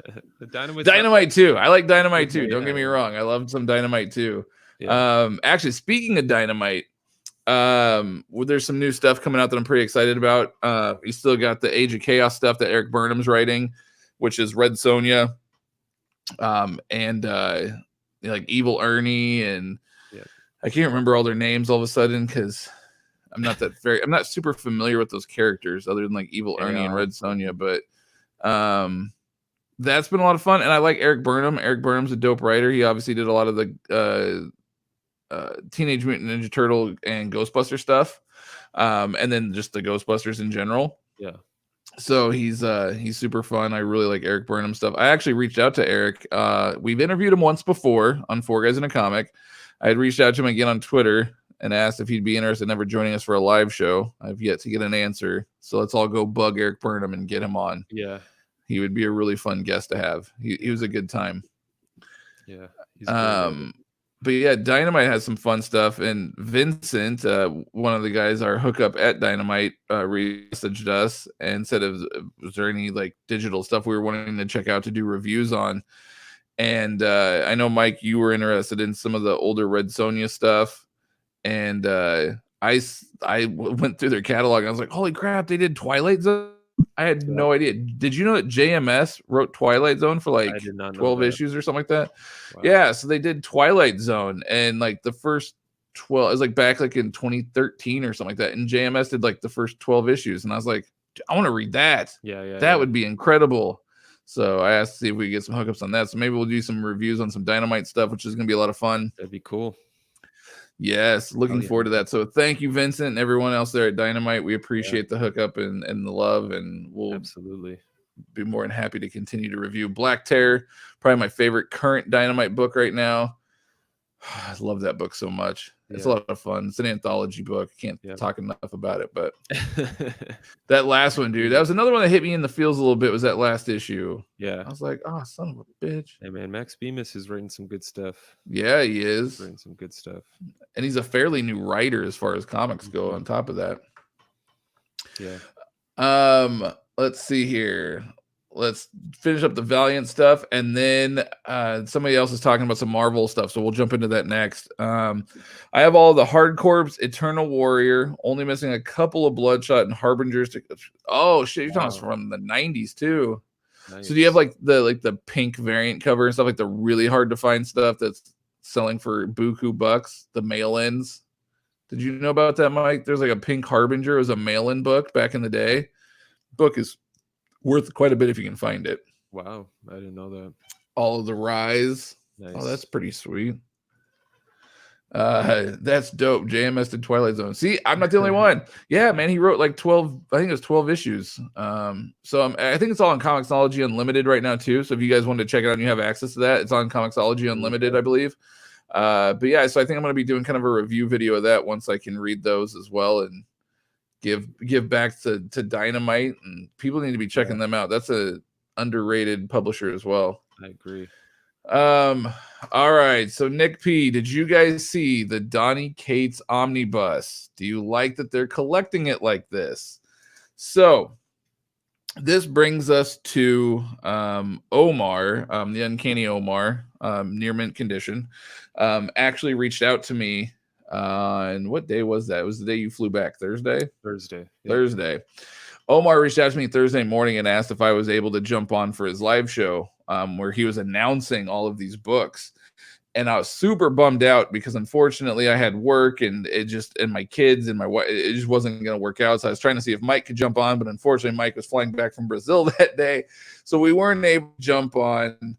Dynamite too. I like Dynamite too. Don't get me wrong. I love some Dynamite too. Yeah. Actually, speaking of Dynamite, there's some new stuff coming out that I'm pretty excited about. You still got the Age of Chaos stuff that Eric Burnham's writing, which is Red Sonja, and like Evil Ernie, and I can't remember all their names all of a sudden because I'm not super familiar with those characters other than like Evil Ernie and Red Sonja, but that's been a lot of fun. And I like Eric Burnham. Eric Burnham's a dope writer. He obviously did a lot of the Teenage Mutant Ninja Turtle and Ghostbuster stuff, and then just the Ghostbusters in general. Yeah. So he's super fun. I really like Eric Burnham stuff. I actually reached out to Eric. We've interviewed him once before on Four Guys in a Comic. I had reached out to him again on Twitter and asked if he'd be interested in ever joining us for a live show. I've yet to get an answer. So let's all go bug Eric Burnham and get him on. Yeah. He would be a really fun guest to have. He was a good time. Yeah. But yeah, Dynamite has some fun stuff. And Vincent, one of the guys, our hookup at Dynamite, messaged us and said, was there any like digital stuff we were wanting to check out to do reviews on? And I know, Mike, you were interested in some of the older Red Sonja stuff. And I went through their catalog. And I was like, holy crap, they did Twilight Zone. I had no idea. Did you know that JMS wrote Twilight Zone for like 12 issues or something like that? Wow. Yeah, so they did Twilight Zone, and like the first 12, it was like back like in 2013 or something like that. And JMS did like the first 12 issues, and I was like, I want to read that. That would be incredible. So I asked to see if we could get some hookups on that. So maybe we'll do some reviews on some Dynamite stuff, which is going to be a lot of fun. That'd be cool. Yes, looking forward to that. So thank you, Vincent, and everyone else there at Dynamite. We appreciate the hookup and the love, and we'll absolutely be more than happy to continue to review Black Terror, probably my favorite current Dynamite book right now. I love that book so much. It's a lot of fun. It's an anthology book. Can't talk enough about it, but that last one, dude, that was another one that hit me in the feels a little bit, was that last issue. Yeah. I was like, oh, son of a bitch. Hey, man, Max Bemis is writing some good stuff. Yeah, he is. He's writing some good stuff. And he's a fairly new writer as far as comics go on top of that. Yeah. Let's see here. Let's finish up the Valiant stuff, and then somebody else is talking about some Marvel stuff, so we'll jump into that next. I have all the Hardcorps, Eternal Warrior, only missing a couple of Bloodshot and Harbingers. Oh shit, you're talking from the 90s too. Nice. So do you have like the pink variant cover and stuff, like the really hard to find stuff that's selling for buku bucks, the mail-ins? Did you know about that, Mike? There's like a pink Harbinger. It was a mail-in book back in the day. Book is worth quite a bit if you can find it. Wow, I didn't know that. All of the Rise. Nice. Oh, that's pretty sweet. That's dope. JMS did Twilight Zone. See, I'm not the only one. Yeah, man, he wrote like 12, I think it was 12 issues. So I think it's all on Comixology Unlimited right now too. So if you guys wanted to check it out and you have access to that, it's on Comixology Unlimited, I believe. But yeah, so I think I'm going to be doing kind of a review video of that once I can read those as well and give back to Dynamite, and people need to be checking them out. That's a underrated publisher as well. I agree. All right, so Nick P, did you guys see the Donny Cates Omnibus? Do you like that they're collecting it like this? So this brings us to Omar, the Uncanny Omar, near mint condition, actually reached out to me on, what day was that? It was the day you flew back, Thursday? Thursday. Yeah. Thursday. Omar reached out to me Thursday morning and asked if I was able to jump on for his live show, where he was announcing all of these books. And I was super bummed out because unfortunately I had work and my kids and my wife, it just wasn't going to work out. So I was trying to see if Mike could jump on, but unfortunately Mike was flying back from Brazil that day. So we weren't able to jump on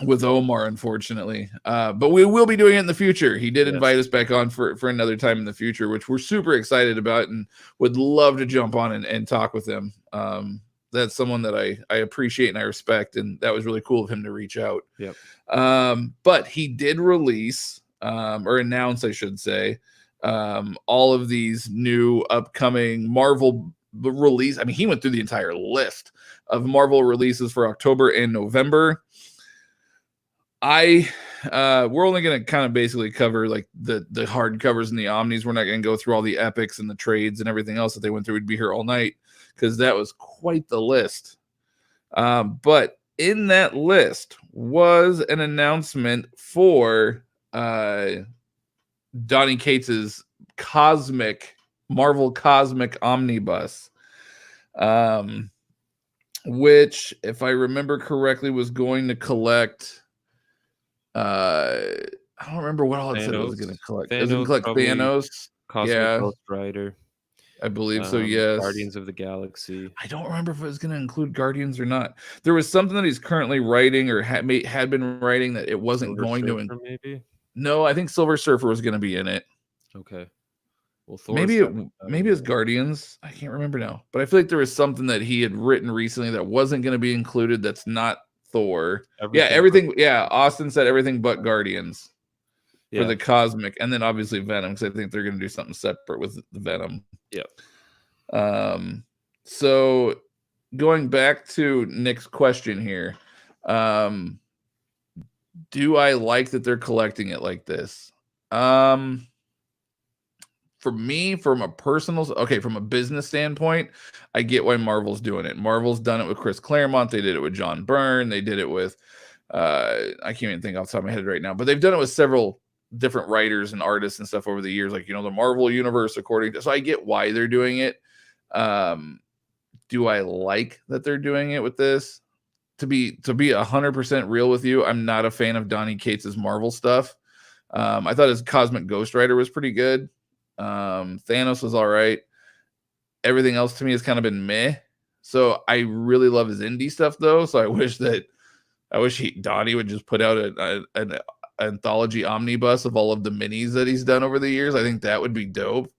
with Omar, unfortunately. But we will be doing it in the future. He did invite us back on for another time in the future, which we're super excited about and would love to jump on and talk with him. That's someone that I appreciate and I respect, and that was really cool of him to reach out. Yep. But he did release, or announce, I should say, all of these new upcoming Marvel release. I mean, he went through the entire list of Marvel releases for October and November. We're only going to kind of basically cover like the hardcovers and the Omnis. We're not going to go through all the epics and the trades and everything else that they went through. We'd be here all night because that was quite the list. But in that list was an announcement for Donny Cates's Marvel Cosmic Omnibus, which, if I remember correctly, was going to collect. I don't remember what all it said it was going to collect. It was going to collect Thanos, Cosmic Ghost Rider. I believe so, yes. Guardians of the Galaxy. I don't remember if it was going to include Guardians or not. There was something that he's currently writing or had been writing that it wasn't going to include. Maybe? No, I think Silver Surfer was going to be in it. Okay. Well, maybe it's Guardians. I can't remember now. But I feel like there was something that he had written recently that wasn't going to be included that's not Thor. Everything. Yeah, Austin said everything but Guardians for the Cosmic, and then obviously Venom, because I think they're going to do something separate with the Venom. Yep. So going back to Nick's question here, do I like that they're collecting it like this? For me, from a business standpoint, I get why Marvel's doing it. Marvel's done it with Chris Claremont. They did it with John Byrne. They did it with, I can't even think off the top of my head right now, but they've done it with several different writers and artists and stuff over the years, like, the Marvel universe, so I get why they're doing it. Do I like that they're doing it with this? To be 100% real with you, I'm not a fan of Donny Cates's Marvel stuff. I thought his Cosmic Ghost Rider was pretty good. Thanos was all right. Everything else to me has kind of been meh. So I really love his indie stuff though. So I wish Donny would just put out an anthology omnibus of all of the minis that he's done over the years. I think that would be dope.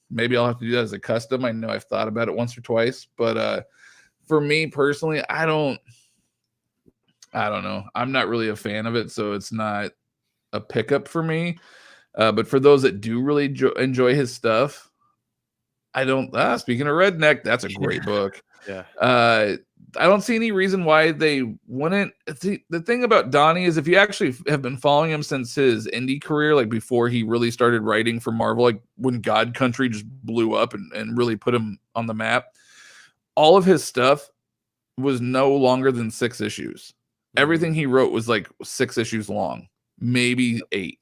Maybe I'll have to do that as a custom. I know I've thought about it once or twice, but for me personally, I don't know. I'm not really a fan of it, so it's not a pickup for me. But for those that do really enjoy his stuff, speaking of Redneck, that's a great book. Yeah. I don't see any reason why they wouldn't. The thing about Donny is, if you actually have been following him since his indie career, like before he really started writing for Marvel, like when God Country just blew up and really put him on the map, all of his stuff was no longer than 6 issues. Everything he wrote was like 6 issues long, maybe 8.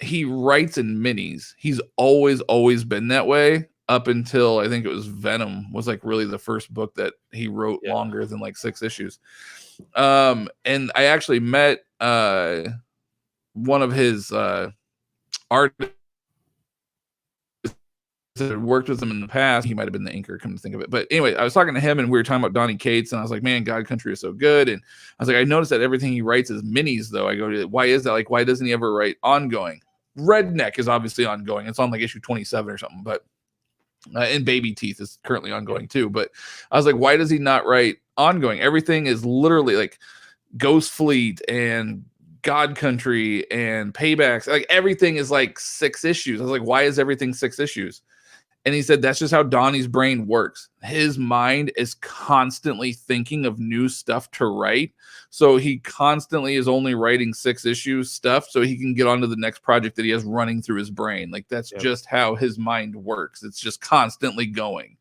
He writes in minis. He's always been that way up until I think it was Venom was like really the first book that he wrote longer than like 6 issues. And I actually met one of his artists had worked with him in the past. He might have been the inker, come to think of it. But anyway, I was talking to him and we were talking about Donny Cates, and I was like, man, God Country is so good. And I was like, I noticed that everything he writes is minis, though. I go, why is that? Like, why doesn't he ever write ongoing? Redneck is obviously ongoing. It's on like issue 27 or something, but and Baby Teeth is currently ongoing too. But I was like, why does he not write ongoing? Everything is literally like Ghost Fleet and God Country and Paybacks. Like everything is like 6 issues. I was like, why is everything 6 issues? And he said that's just how Donnie's brain works. His mind is constantly thinking of new stuff to write. So he constantly is only writing 6 issues stuff so he can get on to the next project that he has running through his brain. Like that's just how his mind works. It's just constantly going.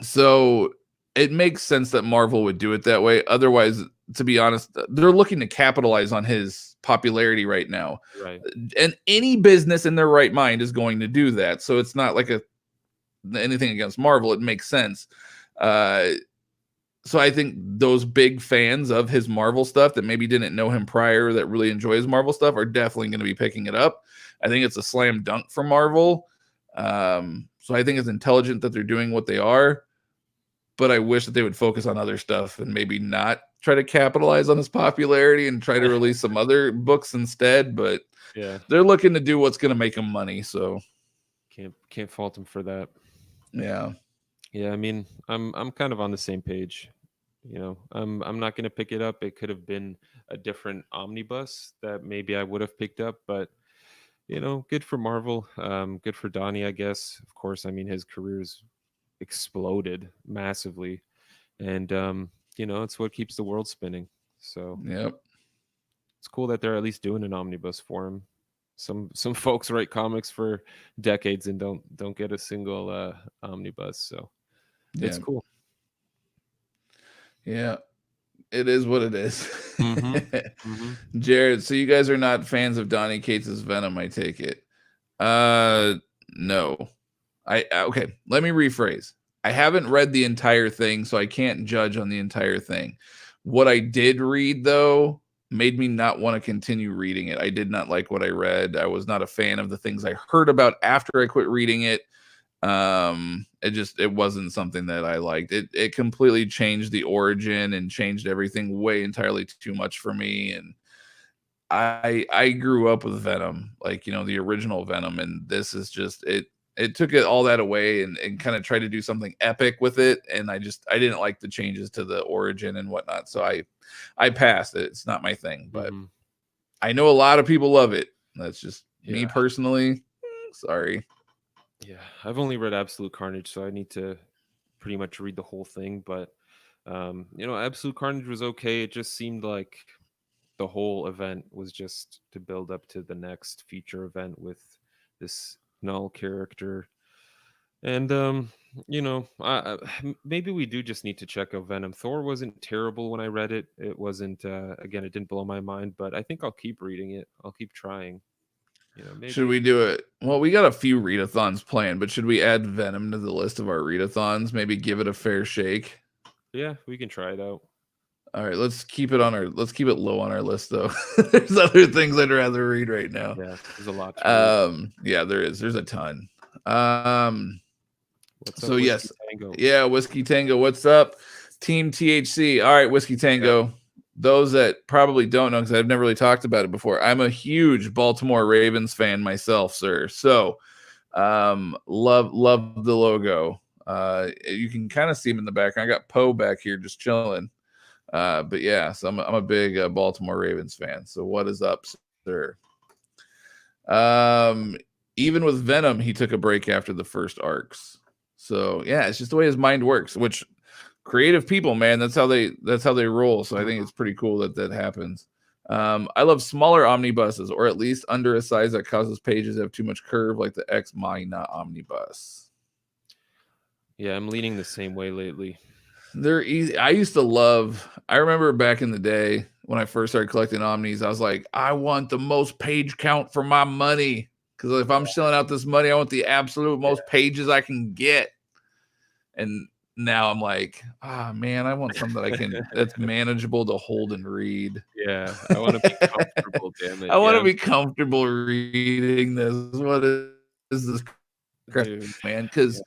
So it makes sense that Marvel would do it that way. Otherwise, to be honest, they're looking to capitalize on his popularity right now. Right. And any business in their right mind is going to do that. So it's not like anything against Marvel. It makes sense. So I think those big fans of his Marvel stuff that maybe didn't know him prior, that really enjoy his Marvel stuff, are definitely going to be picking it up. I think it's a slam dunk for Marvel. So I think it's intelligent that they're doing what they are. But I wish that they would focus on other stuff and maybe not try to capitalize on his popularity and try to release some other books instead. But they're looking to do what's going to make them money. So can't fault them for that. Yeah. I mean, I'm kind of on the same page. You know, I'm not going to pick it up. It could have been a different omnibus that maybe I would have picked up, but you know, good for Marvel. Good for Donnie, I guess. Of course, I mean, his career's exploded massively, and you know, it's what keeps the world spinning. So it's cool that they're at least doing an omnibus for him. Some folks write comics for decades and don't get a single omnibus, so it's cool. It is what it is. Jared, so you guys are not fans of Donny Cates' Venom, I take it? No. Okay, let me rephrase. I haven't read the entire thing, so I can't judge on the entire thing. What I did read, though, made me not want to continue reading it. I did not like what I read. I was not a fan of the things I heard about after I quit reading it. It wasn't something that I liked. It completely changed the origin and changed everything way entirely too much for me. And I grew up with Venom, like, you know, the original Venom, and this is just it took it all that away and kind of tried to do something epic with it. And I didn't like the changes to the origin and whatnot. So I passed it. It's not my thing, but I know a lot of people love it. That's just me personally. Sorry. Yeah. I've only read Absolute Carnage, so I need to pretty much read the whole thing. But, you know, Absolute Carnage was okay. It just seemed like the whole event was just to build up to the next feature event with this Null character. And you know, maybe we do just need to check out Venom. Thor wasn't terrible when I read it. It wasn't again, it didn't blow my mind, but I think I'll keep reading it. I'll keep trying. You know, maybe. Should we do it? Well, we got a few readathons planned, but should we add Venom to the list of our readathons? Maybe give it a fair shake. Yeah, we can try it out. All right, let's keep it low on our list, though. There's other things I'd rather read right now. Yeah, there's a lot. Yeah, there is. There's a ton. What's up, Whiskey Tango? Yeah, Whiskey Tango. What's up, Team THC? All right, Whiskey Tango. Yeah. Those that probably don't know, because I've never really talked about it before, I'm a huge Baltimore Ravens fan myself, sir. So, love the logo. You can kind of see him in the background. I got Poe back here just chilling. But yeah, so I'm a big Baltimore Ravens fan. So what is up, sir? Even with Venom, he took a break after the first arcs. So yeah, it's just the way his mind works. Which creative people, man, that's how they roll. So I think it's pretty cool that happens. I love smaller omnibuses, or at least under a size that causes pages to have too much curve, like the Ex Machina omnibus. Yeah, I'm leaning the same way lately. They're easy. I remember back in the day when I first started collecting Omnis, I was like, I want the most page count for my money. Because if I'm shelling out this money, I want the absolute most pages I can get. And now I'm like, man, I want something that's manageable to hold and read. Yeah, I want to be comfortable, damn it. I want to be comfortable reading this. What is this Dude. man, because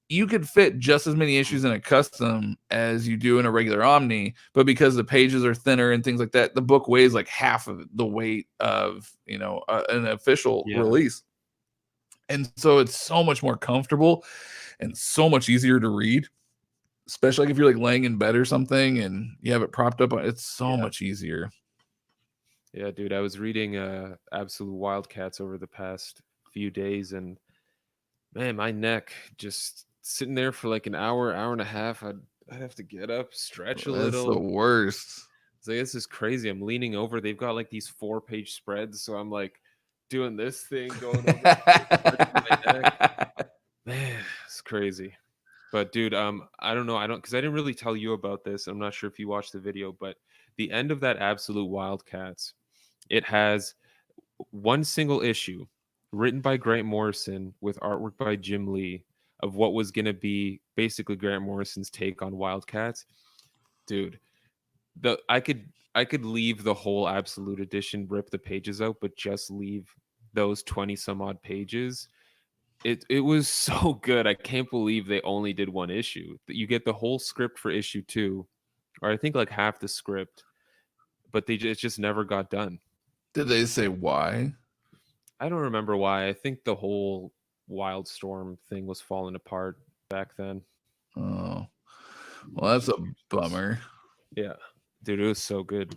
you could fit just as many issues in a custom as you do in a regular Omni, but because the pages are thinner and things like that, the book weighs like half of the weight of an official release, and so it's so much more comfortable and so much easier to read, especially like if you're like laying in bed or something and you have it propped up. It's so much easier. Yeah, dude, I was reading Absolute Wildcats over the past few days, and man, my neck just sitting there for like an hour and a half. I'd have to get up, stretch a little. That's the worst. So this is crazy. I'm leaning over. They've got like these 4-page spreads, so I'm like doing this thing, going over my neck. Man, it's crazy. But dude, I don't know. Because I didn't really tell you about this. I'm not sure if you watched the video, but the end of that Absolute Wildcats, it has one single issue written by Grant Morrison with artwork by Jim Lee of what was going to be basically Grant Morrison's take on Wildcats. Dude, I could leave the whole Absolute edition, rip the pages out, but just leave those 20 some odd pages. It was so good. I can't believe they only did one issue. You get the whole script for issue 2, or I think like half the script, but it just never got done. Did they say why? I don't remember why. I think the whole Wildstorm thing was falling apart back then. Oh, well, that's a bummer. Yeah, dude, it was so good.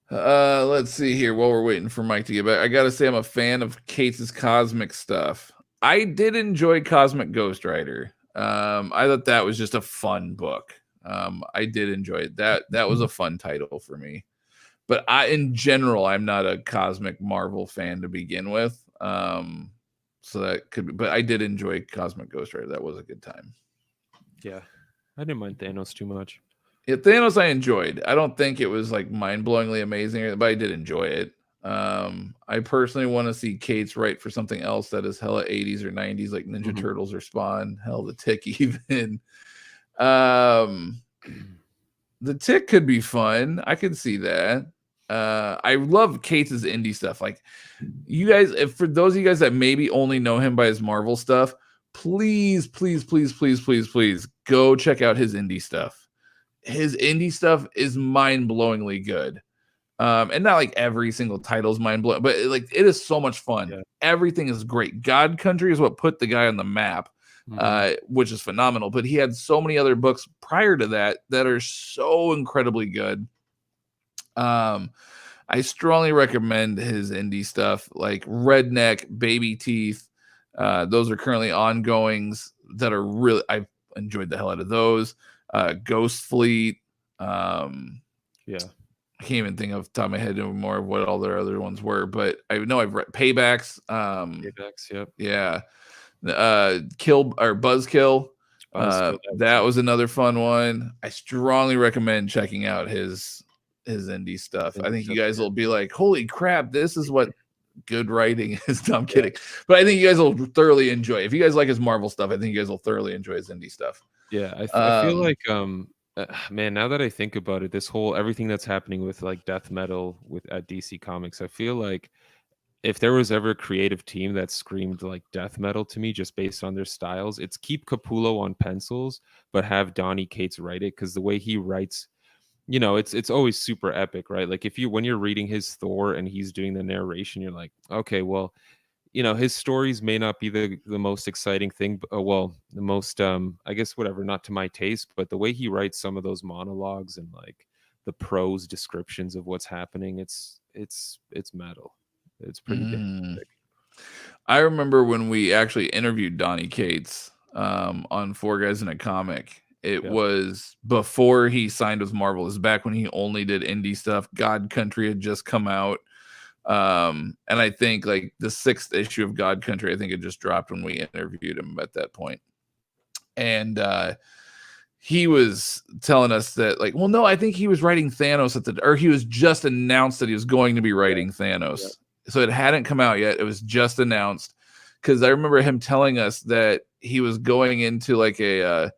Let's see here. While we're waiting for Mike to get back, I gotta say I'm a fan of Kate's cosmic stuff. I did enjoy Cosmic Ghost Rider. I thought that was just a fun book. I did enjoy it. That was a fun title for me. But in general, I'm not a Cosmic Marvel fan to begin with. So that could be, but I did enjoy Cosmic Ghost Rider. That was a good time. Yeah, I didn't mind Thanos too much. Yeah, Thanos I enjoyed. I don't think it was like mind-blowingly amazing, but I did enjoy it. I personally want to see Kate's write for something else that is hella 80s or 90s, like Ninja Turtles or Spawn. Hell, the Tick even. The Tick could be fun. I could see that. I love Kate's indie stuff. Like, you guys, for those of you guys that maybe only know him by his Marvel stuff, please go check out his indie stuff. His indie stuff is mind-blowingly good. And not like every single title is mind-blowing, but like it is so much fun. Yeah. Everything is great. God Country is what put the guy on the map, which is phenomenal. But he had so many other books prior to that are so incredibly good. I strongly recommend his indie stuff, like Redneck, Baby Teeth. Those are currently ongoings that are really, I've enjoyed the hell out of those. Ghost Fleet. Yeah. I can't even think of the top of my head anymore of what all their other ones were, but I know I've read Paybacks. Paybacks, yep. Yeah. Kill or Buzzkill. That was another fun one. I strongly recommend checking out his indie stuff. I think you guys will be like, holy crap, this is what good writing is. No, I'm kidding. But I think you guys will thoroughly enjoy it. If you guys like his Marvel stuff, I think you guys will thoroughly enjoy his indie stuff. Yeah, I feel like man, now that I think about it, this whole everything that's happening with like death metal at DC Comics, I feel like if there was ever a creative team that screamed like death metal to me just based on their styles, it's keep Capullo on pencils, but have Donny Cates write it, because the way he writes, you know, it's always super epic, right? Like when you're reading his Thor and he's doing the narration, you're like, okay, well, you know, his stories may not be the most exciting thing, but, the most, I guess, whatever, not to my taste, but the way he writes some of those monologues and like the prose descriptions of what's happening, it's metal. It's pretty fantastic. I remember when we actually interviewed Donny Cates on Four Guys in a Comic. It was before he signed with Marvel. It was back when he only did indie stuff. God Country had just come out. And I think like the 6th issue of God Country, I think it just dropped when we interviewed him at that point. And he was telling us that like, well, no, I think he was writing Thanos or he was just announced that he was going to be writing Thanos. Yeah. So it hadn't come out yet. It was just announced, because I remember him telling us that he was going into like a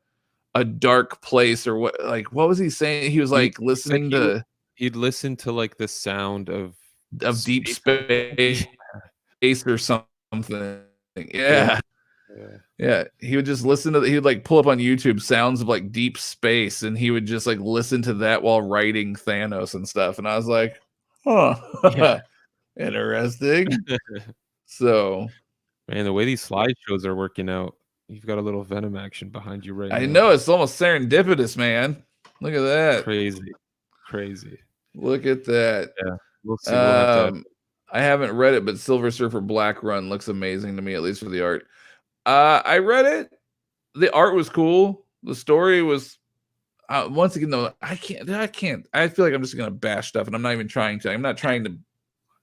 dark place, or what was he saying? He was like listening to, he'd listen to like the sound of deep space. space or something. Yeah. Yeah. He would just listen to he would like pull up on YouTube sounds of like deep space, and he would just like listen to that while writing Thanos and stuff. And I was like, huh, Yeah. interesting. So Man, the way these slideshows are working out, you've got a little Venom action behind you right I now. know it's almost serendipitous, man. Look at that. Crazy. Look at that. Yeah, we'll see. We'll have to. I haven't read it, but Silver Surfer Black Run looks amazing to me, at least for the art. I read it. The art was cool. The story was once again though. I can't. I feel like I'm just gonna bash stuff, and I'm not even trying to. I'm not trying to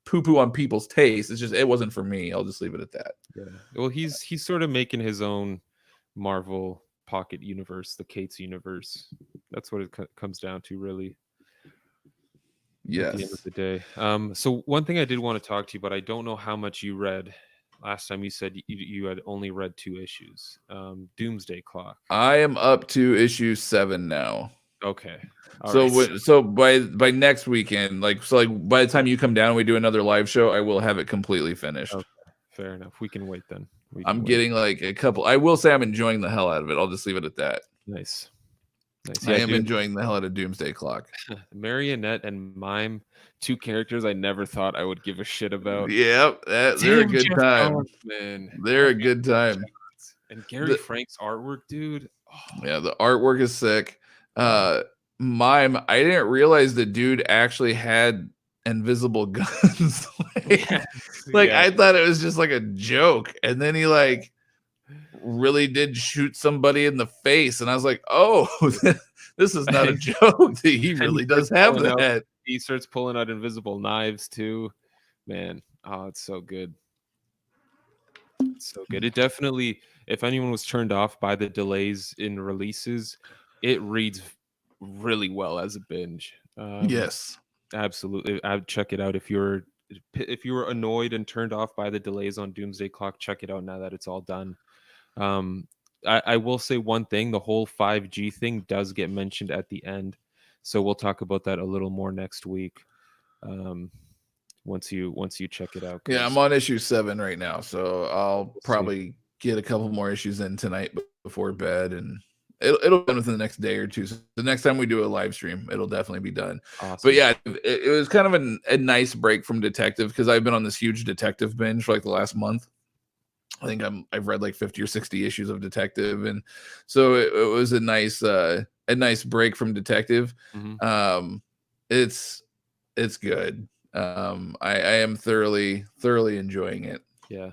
poo-poo on people's taste. It's just it wasn't for me. I'll just leave it at that. Yeah. Well, he's sort of making his own Marvel pocket universe, the Kate's universe. That's what it comes down to, really. Yes. At the end of the day. So one thing I did want to talk to you, but I don't know how much you read. Last time you said you had only read 2 issues. Doomsday Clock. I am up to issue 7 now. Okay. So by next weekend, like by the time you come down and we do another live show, I will have it completely finished. Okay. Fair enough. We can wait then. I'm getting like a couple. I will say I'm enjoying the hell out of it. I'll just leave it at that. Nice. Yeah, I am enjoying the hell out of Doomsday Clock. Marionette and Mime, 2 characters I never thought I would give a shit about. Yep, they're a good time. Man. They're a good time. And Gary Frank's artwork, dude. Oh. Yeah, the artwork is sick. Mime, I didn't realize the dude actually had invisible guns. I thought it was just like a joke, and then he like really did shoot somebody in the face, and I was like, oh, this is not a joke. He really does have that. He starts pulling out invisible knives too. Man, oh, it's so good. It's so good. It definitely, if anyone was turned off by the delays in releases, it reads really well as a binge. Yes, absolutely. I'd check it out if you were annoyed and turned off by the delays on Doomsday Clock. Check it out now that it's all done. I will say one thing: the whole 5G thing does get mentioned at the end, so we'll talk about that a little more next week. Once you check it out. Yeah, I'm on issue 7 right now, so I'll probably get a couple more issues in tonight before bed, and it'll be done within the next day or two. So the next time we do a live stream, it'll definitely be done. Awesome. But yeah, it was kind of a nice break from detective, because I've been on this huge detective binge for like the last month. I think I've read like 50 or 60 issues of detective, and so it was a nice break from detective. Mm-hmm. It's good. I am thoroughly enjoying it. Yeah,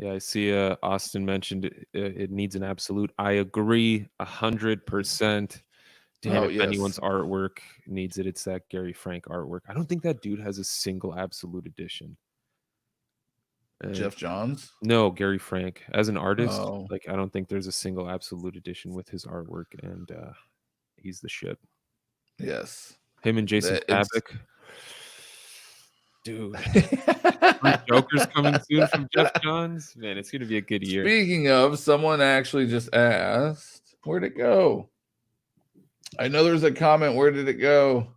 I see Austin mentioned it needs an absolute. I agree 100%. If anyone's artwork needs it, it's that Gary Frank artwork. I don't think that dude has a single absolute edition. Jeff Johns? No, Gary Frank as an artist. Like, I don't think there's a single absolute edition with his artwork, and he's the shit. Yes, him and Jason Pavic. Dude, Joker's coming soon from Jeff Johns. Man, it's gonna be a good year. Speaking of, someone actually just asked, where'd it go? I know there's a comment. Where did it go?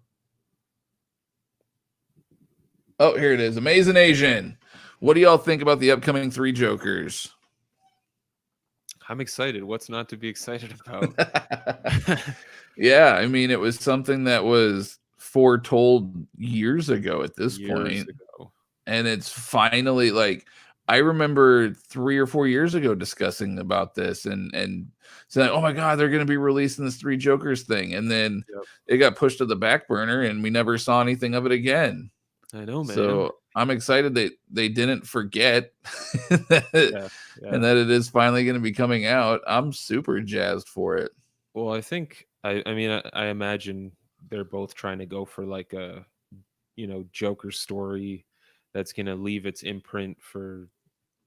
Oh, here it is. Amazing Asian. What do y'all think about the upcoming 3 Jokers? I'm excited. What's not to be excited about? Yeah, I mean, it was something that was foretold years ago at this point. And it's finally, like, I remember 3 or 4 years ago discussing about this and saying, oh my God, they're going to be releasing this 3 Jokers thing. And then it got pushed to the back burner and we never saw anything of it again. I know, man. So I'm excited that they didn't forget and that it is finally going to be coming out. I'm super jazzed for it. Well, I think, I imagine they're both trying to go for like a, Joker story that's going to leave its imprint for,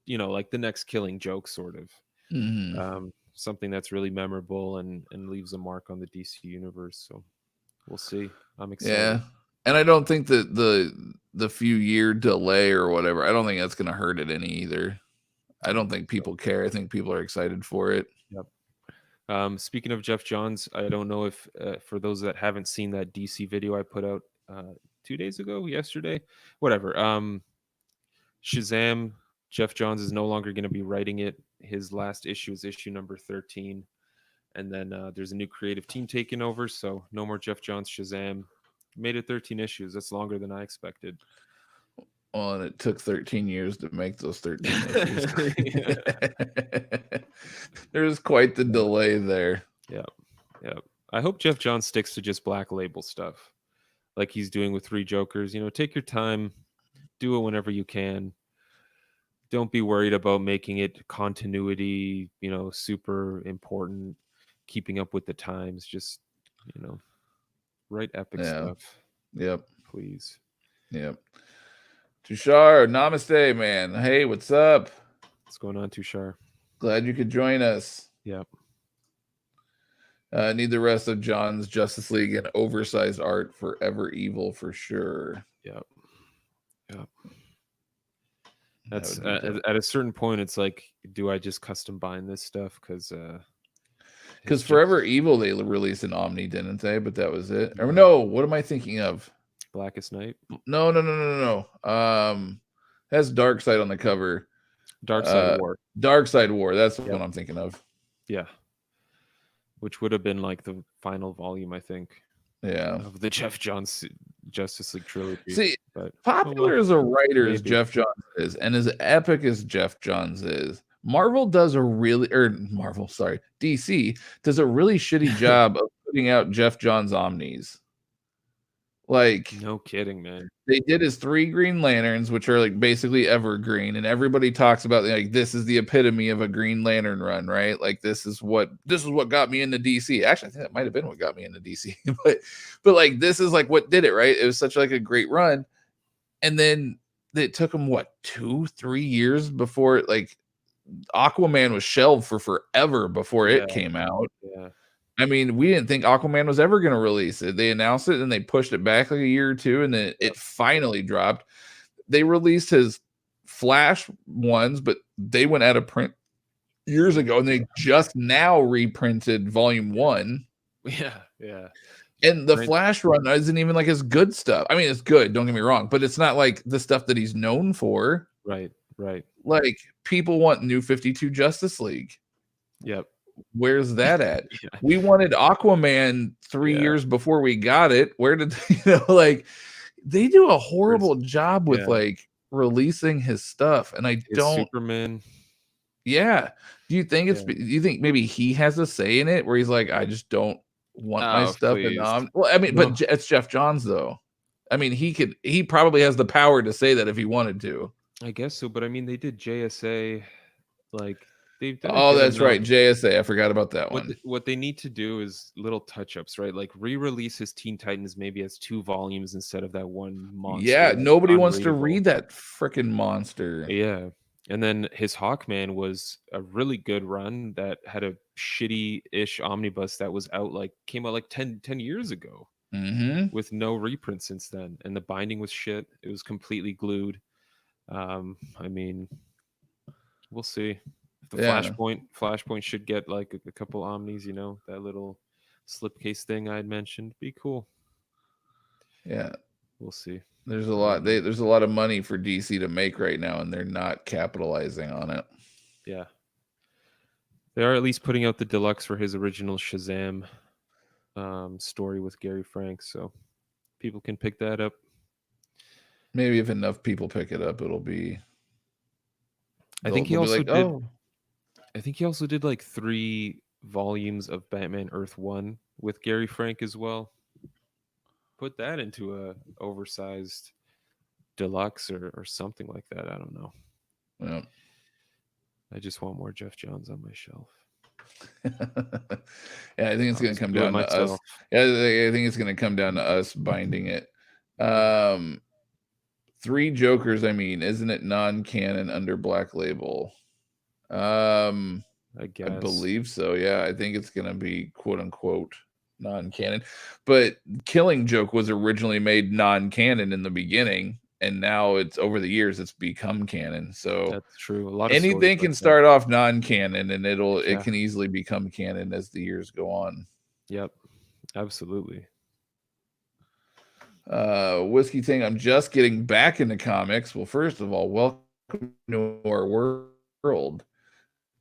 like the next Killing Joke sort of. Mm-hmm. Something that's really memorable and leaves a mark on the DC universe. So we'll see. I'm excited. Yeah. And I don't think that the few year delay or whatever, I don't think that's going to hurt it any either. I don't think people care. I think people are excited for it. Yep. Speaking of Jeff Johns, I don't know if for those that haven't seen that DC video I put out 2 days ago, yesterday, whatever. Shazam, Jeff Johns is no longer going to be writing it. His last issue is issue number 13. And then there's a new creative team taking over. So no more Jeff Johns Shazam. Made it 13 issues. That's longer than I expected. Well, and it took 13 years to make those 13 issues. There's quite the delay there. Yeah. I hope Jeff Johns sticks to just Black Label stuff, like he's doing with Three Jokers. Take your time, do it whenever you can. Don't be worried about making it continuity, super important, keeping up with the times. Just, write epic stuff. Yep. Please. Yep. Tushar, namaste, man. Hey, what's up? What's going on, Tushar? Glad you could join us. Yep. Need the rest of John's Justice League and oversized art Forever Evil for sure. Yep. That's at a certain point, it's like, do I just custom bind this stuff? Because Forever Evil they released an Omni, didn't they? But that was it. Or no, what am I thinking of? Blackest Night? No. That's Darkseid on the cover. Darkseid War. Darkseid War. That's the one I'm thinking of. Yeah. Which would have been like the final volume, I think. Yeah. Of the Jeff Johns Justice League trilogy. See, popular as a writer as Jeff Johns is, and as epic as Jeff Johns is, DC does a really shitty job of putting out Jeff Johns Omnis. Like, no kidding, man. They did his 3 Green Lanterns, which are like basically evergreen, and everybody talks about like this is the epitome of a Green Lantern run, right? Like this is what got me into DC. Actually, I think that might have been what got me into DC, but like this is like what did it, right? It was such like a great run, and then it took him 2-3 years before like Aquaman was shelved for forever before it came out. Yeah. I mean, we didn't think Aquaman was ever going to release it. They announced it and they pushed it back like a year or two, and then it finally dropped. They released his Flash ones, but they went out of print years ago, and they just now reprinted Volume 1. Yeah. And the Flash run isn't even like his good stuff. I mean, it's good, don't get me wrong, but it's not like the stuff that he's known for. Right. Like, people want New 52 Justice League. Yep. Where's that at? We wanted Aquaman 3 years before we got it. Where did they do a horrible job with like releasing his stuff, and I don't. Superman. Yeah. Do you think do you think maybe he has a say in it, where he's like, I just don't want my stuff in Well, I mean, but it's Jeff Johns though. I mean, he probably has the power to say that if he wanted to. I guess so, but I mean, they did JSA, like. That's right. JSA. I forgot about that one. What they need to do is little touch-ups, right? Like re-release his Teen Titans maybe as 2 volumes instead of that one monster. Yeah, nobody wants to read that freaking monster. Yeah. And then his Hawkman was a really good run that had a shitty-ish omnibus that was came out like 10 years ago with no reprint since then. And the binding was shit. It was completely glued. I mean, we'll see. The Flashpoint should get like a couple Omnis, that little slipcase thing I had mentioned. Be cool. Yeah, we'll see. There's a lot. There's a lot of money for DC to make right now, and they're not capitalizing on it. Yeah, they are at least putting out the deluxe for his original Shazam story with Gary Franks, so people can pick that up. Maybe if enough people pick it up, it'll be. I think he also did. I think he also did like 3 volumes of Batman Earth 1 with Gary Frank as well. Put that into a oversized deluxe or something like that. I don't know. Yeah. I just want more Jeff Johns on my shelf. Yeah, I think it's going to come down to us. Yeah, I think it's going to come down to us binding it. 3 Jokers, I mean, isn't it non-canon under Black Label? I guess. I believe so. Yeah, I think it's gonna be quote unquote non-canon. But Killing Joke was originally made non-canon in the beginning, and now it's over the years it's become canon. So that's true. A lot of anything can start off non-canon, and it can easily become canon as the years go on. Yep, absolutely. Whiskey Ting, I'm just getting back into comics. Well, first of all, welcome into our world.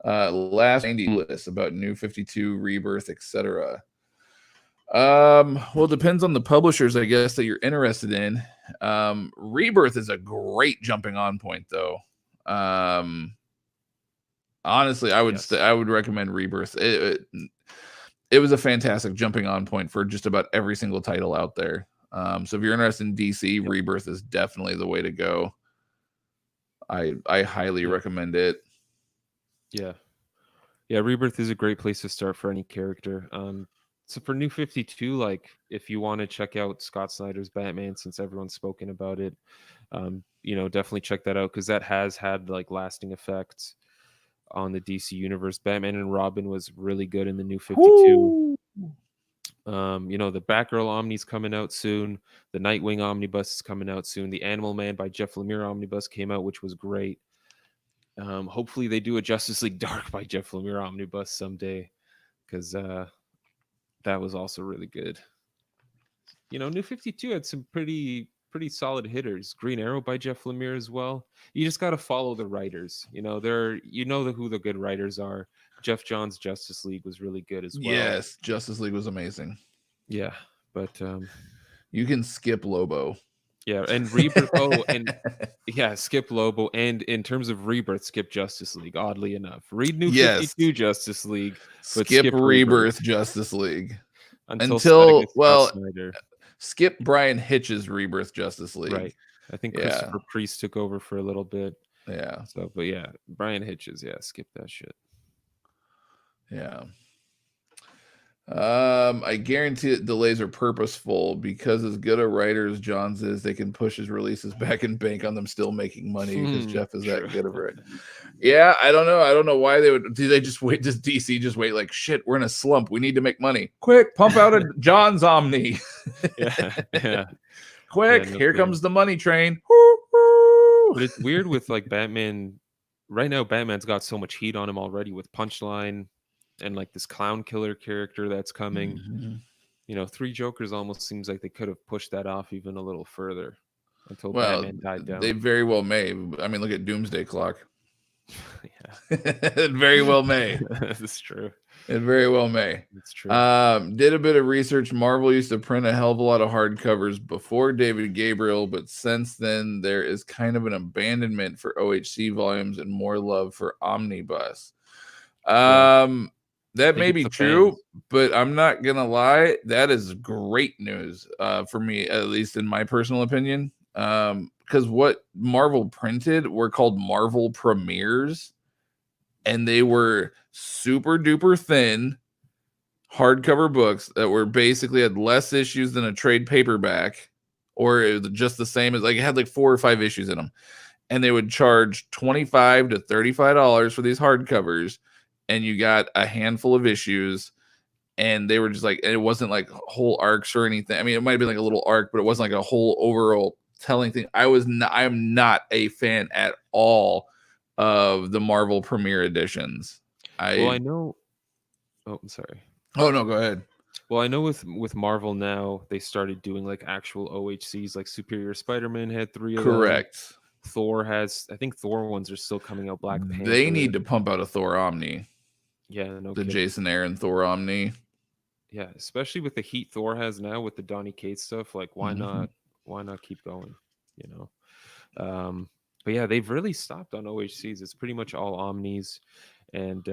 Last 90 lists about New 52, Rebirth, etc. Well, it depends on the publishers, I guess, that you're interested in. Rebirth is a great jumping on point, though. Honestly, I would recommend Rebirth. It was a fantastic jumping on point for just about every single title out there. So if you're interested in DC, Rebirth is definitely the way to go. I highly recommend it. Yeah. Rebirth is a great place to start for any character. So for New 52, like if you want to check out Scott Snyder's Batman, since everyone's spoken about it, definitely check that out, because that has had like lasting effects on the DC universe. Batman and Robin was really good in the New 52. The Batgirl Omni's coming out soon. The Nightwing Omnibus is coming out soon. The Animal Man by Jeff Lemire Omnibus came out, which was great. Hopefully they do a Justice League Dark by Jeff Lemire Omnibus someday, because that was also really good. New 52 had some pretty solid hitters. Green Arrow by Jeff Lemire as well. You just got to follow the writers. Who the good writers are. Jeff Johns' Justice League was really good as well. Yes, Justice League was amazing. Yeah, but you can skip Lobo. Yeah, and Rebirth. Skip Lobo. And in terms of Rebirth, skip Justice League. Oddly enough, read New 52 Justice League, but skip Rebirth Justice League until Snyder. Skip Brian Hitch's Rebirth Justice League. Right. I think Christopher Priest took over for a little bit. Yeah. So, but yeah, Brian Hitch's. Yeah, skip that shit. Yeah. I guarantee that delays are purposeful, because as good a writer as Johns is, they can push his releases back and bank on them still making money, because Jeff is that good of a writer. Yeah, I don't know. I don't know why they would. Do they just wait? Does DC just wait? Like, shit, we're in a slump. We need to make money. Quick, pump out a Johns Omni. Yeah. Quick, here comes the money train. But it's weird with like Batman. Right now, Batman's got so much heat on him already with Punchline and like this clown killer character that's coming. Mm-hmm. Three Jokers almost seems like they could have pushed that off even a little further until Batman died down. They very well may. I mean, look at Doomsday Clock. Yeah. It very well may. That's true. It very well may. It's true. Did a bit of research. Marvel used to print a hell of a lot of hardcovers before David Gabriel, but since then there is kind of an abandonment for OHC volumes and more love for Omnibus. That may be true, but I'm not gonna lie. That is great news for me, at least in my personal opinion. Because what Marvel printed were called Marvel Premieres, and they were super duper thin hardcover books that were basically had less issues than a trade paperback, or just the same as, like, it had like 4 or 5 issues in them, and they would charge $25 to $35 for these hardcovers, and you got a handful of issues, and they were just like, it wasn't like whole arcs or anything. I mean, it might have been like a little arc, but it wasn't like a whole overall telling thing. I am not a fan at all of the Marvel Premiere editions. I know. Oh, I'm sorry. Oh no, go ahead. Well, I know with Marvel now, they started doing like actual OHCs, like Superior Spider-Man had 3 of them. Correct. Thor has, I think Thor ones are still coming out. Black Panther. They need to pump out a Thor Omni. Yeah, no. The kidding. Jason Aaron Thor Omni. Yeah, especially with the heat Thor has now with the Donny Cates stuff. Like, why not? Why not keep going? But yeah, they've really stopped on OHCs. It's pretty much all Omnis and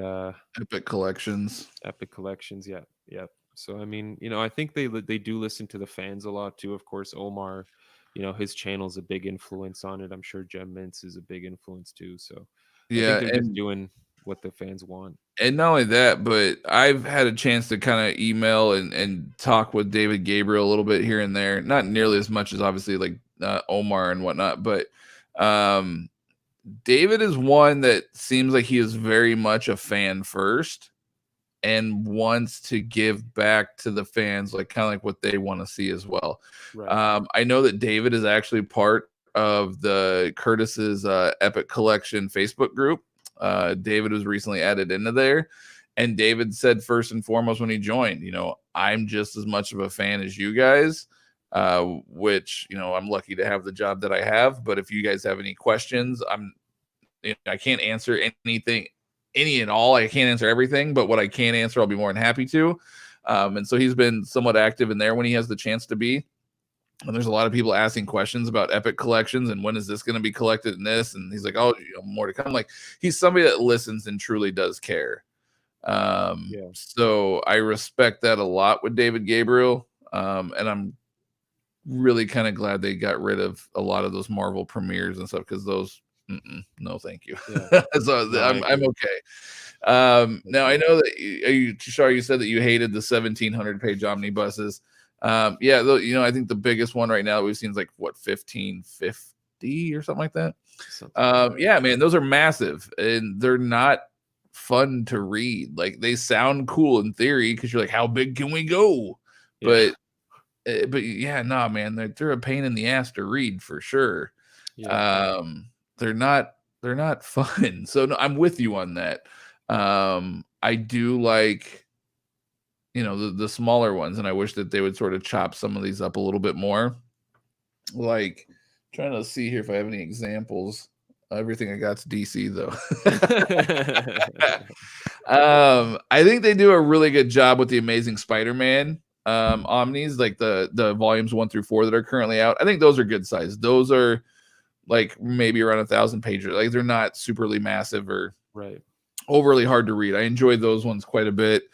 Epic Collections. Yeah. So I mean, I think they do listen to the fans a lot too. Of course, Omar, his channel's a big influence on it. I'm sure Gem Mintz is a big influence too. So yeah, I think they're just doing what the fans want. And not only that, but I've had a chance to kind of email and talk with David Gabriel a little bit here and there. Not nearly as much as obviously like Omar and whatnot, but David is one that seems like he is very much a fan first and wants to give back to the fans, like kind of like what they want to see as well. Right. I know that David is actually part of the Curtis's Epic Collection Facebook group. David was recently added into there, and David said first and foremost when he joined, I'm just as much of a fan as you guys, which, I'm lucky to have the job that I have. But if you guys have any questions, I can't answer anything, any and all. I can't answer everything, but what I can answer, I'll be more than happy to. And so he's been somewhat active in there when he has the chance to be. And there's a lot of people asking questions about Epic collections and when is this going to be collected in this? And he's like, oh, more to come. Like, he's somebody that listens and truly does care. So I respect that a lot with David Gabriel. And I'm really kind of glad they got rid of a lot of those Marvel premieres and stuff, because those, no, thank you. Yeah. So no, I'm okay. Now I know that you said that you hated the 1,700 page omnibuses. Yeah, I think the biggest one right now that we've seen is like 1,550 or something like that. Yeah, man, those are massive and they're not fun to read. Like, they sound cool in theory because you're like, how big can we go? Yeah. But yeah, nah, man, they're a pain in the ass to read for sure. Yeah. They're not fun. So no, I'm with you on that. I do like, the smaller ones, and I wish that they would sort of chop some of these up a little bit more. Like, trying to see here if I have any examples. Everything I got's DC though. I think they do a really good job with the Amazing Spider-Man Omnis, like the volumes 1 through 4 that are currently out. I think those are good size. Those are like maybe around 1,000 pages. Like, they're not superly massive or overly hard to read. I enjoyed those ones quite a bit.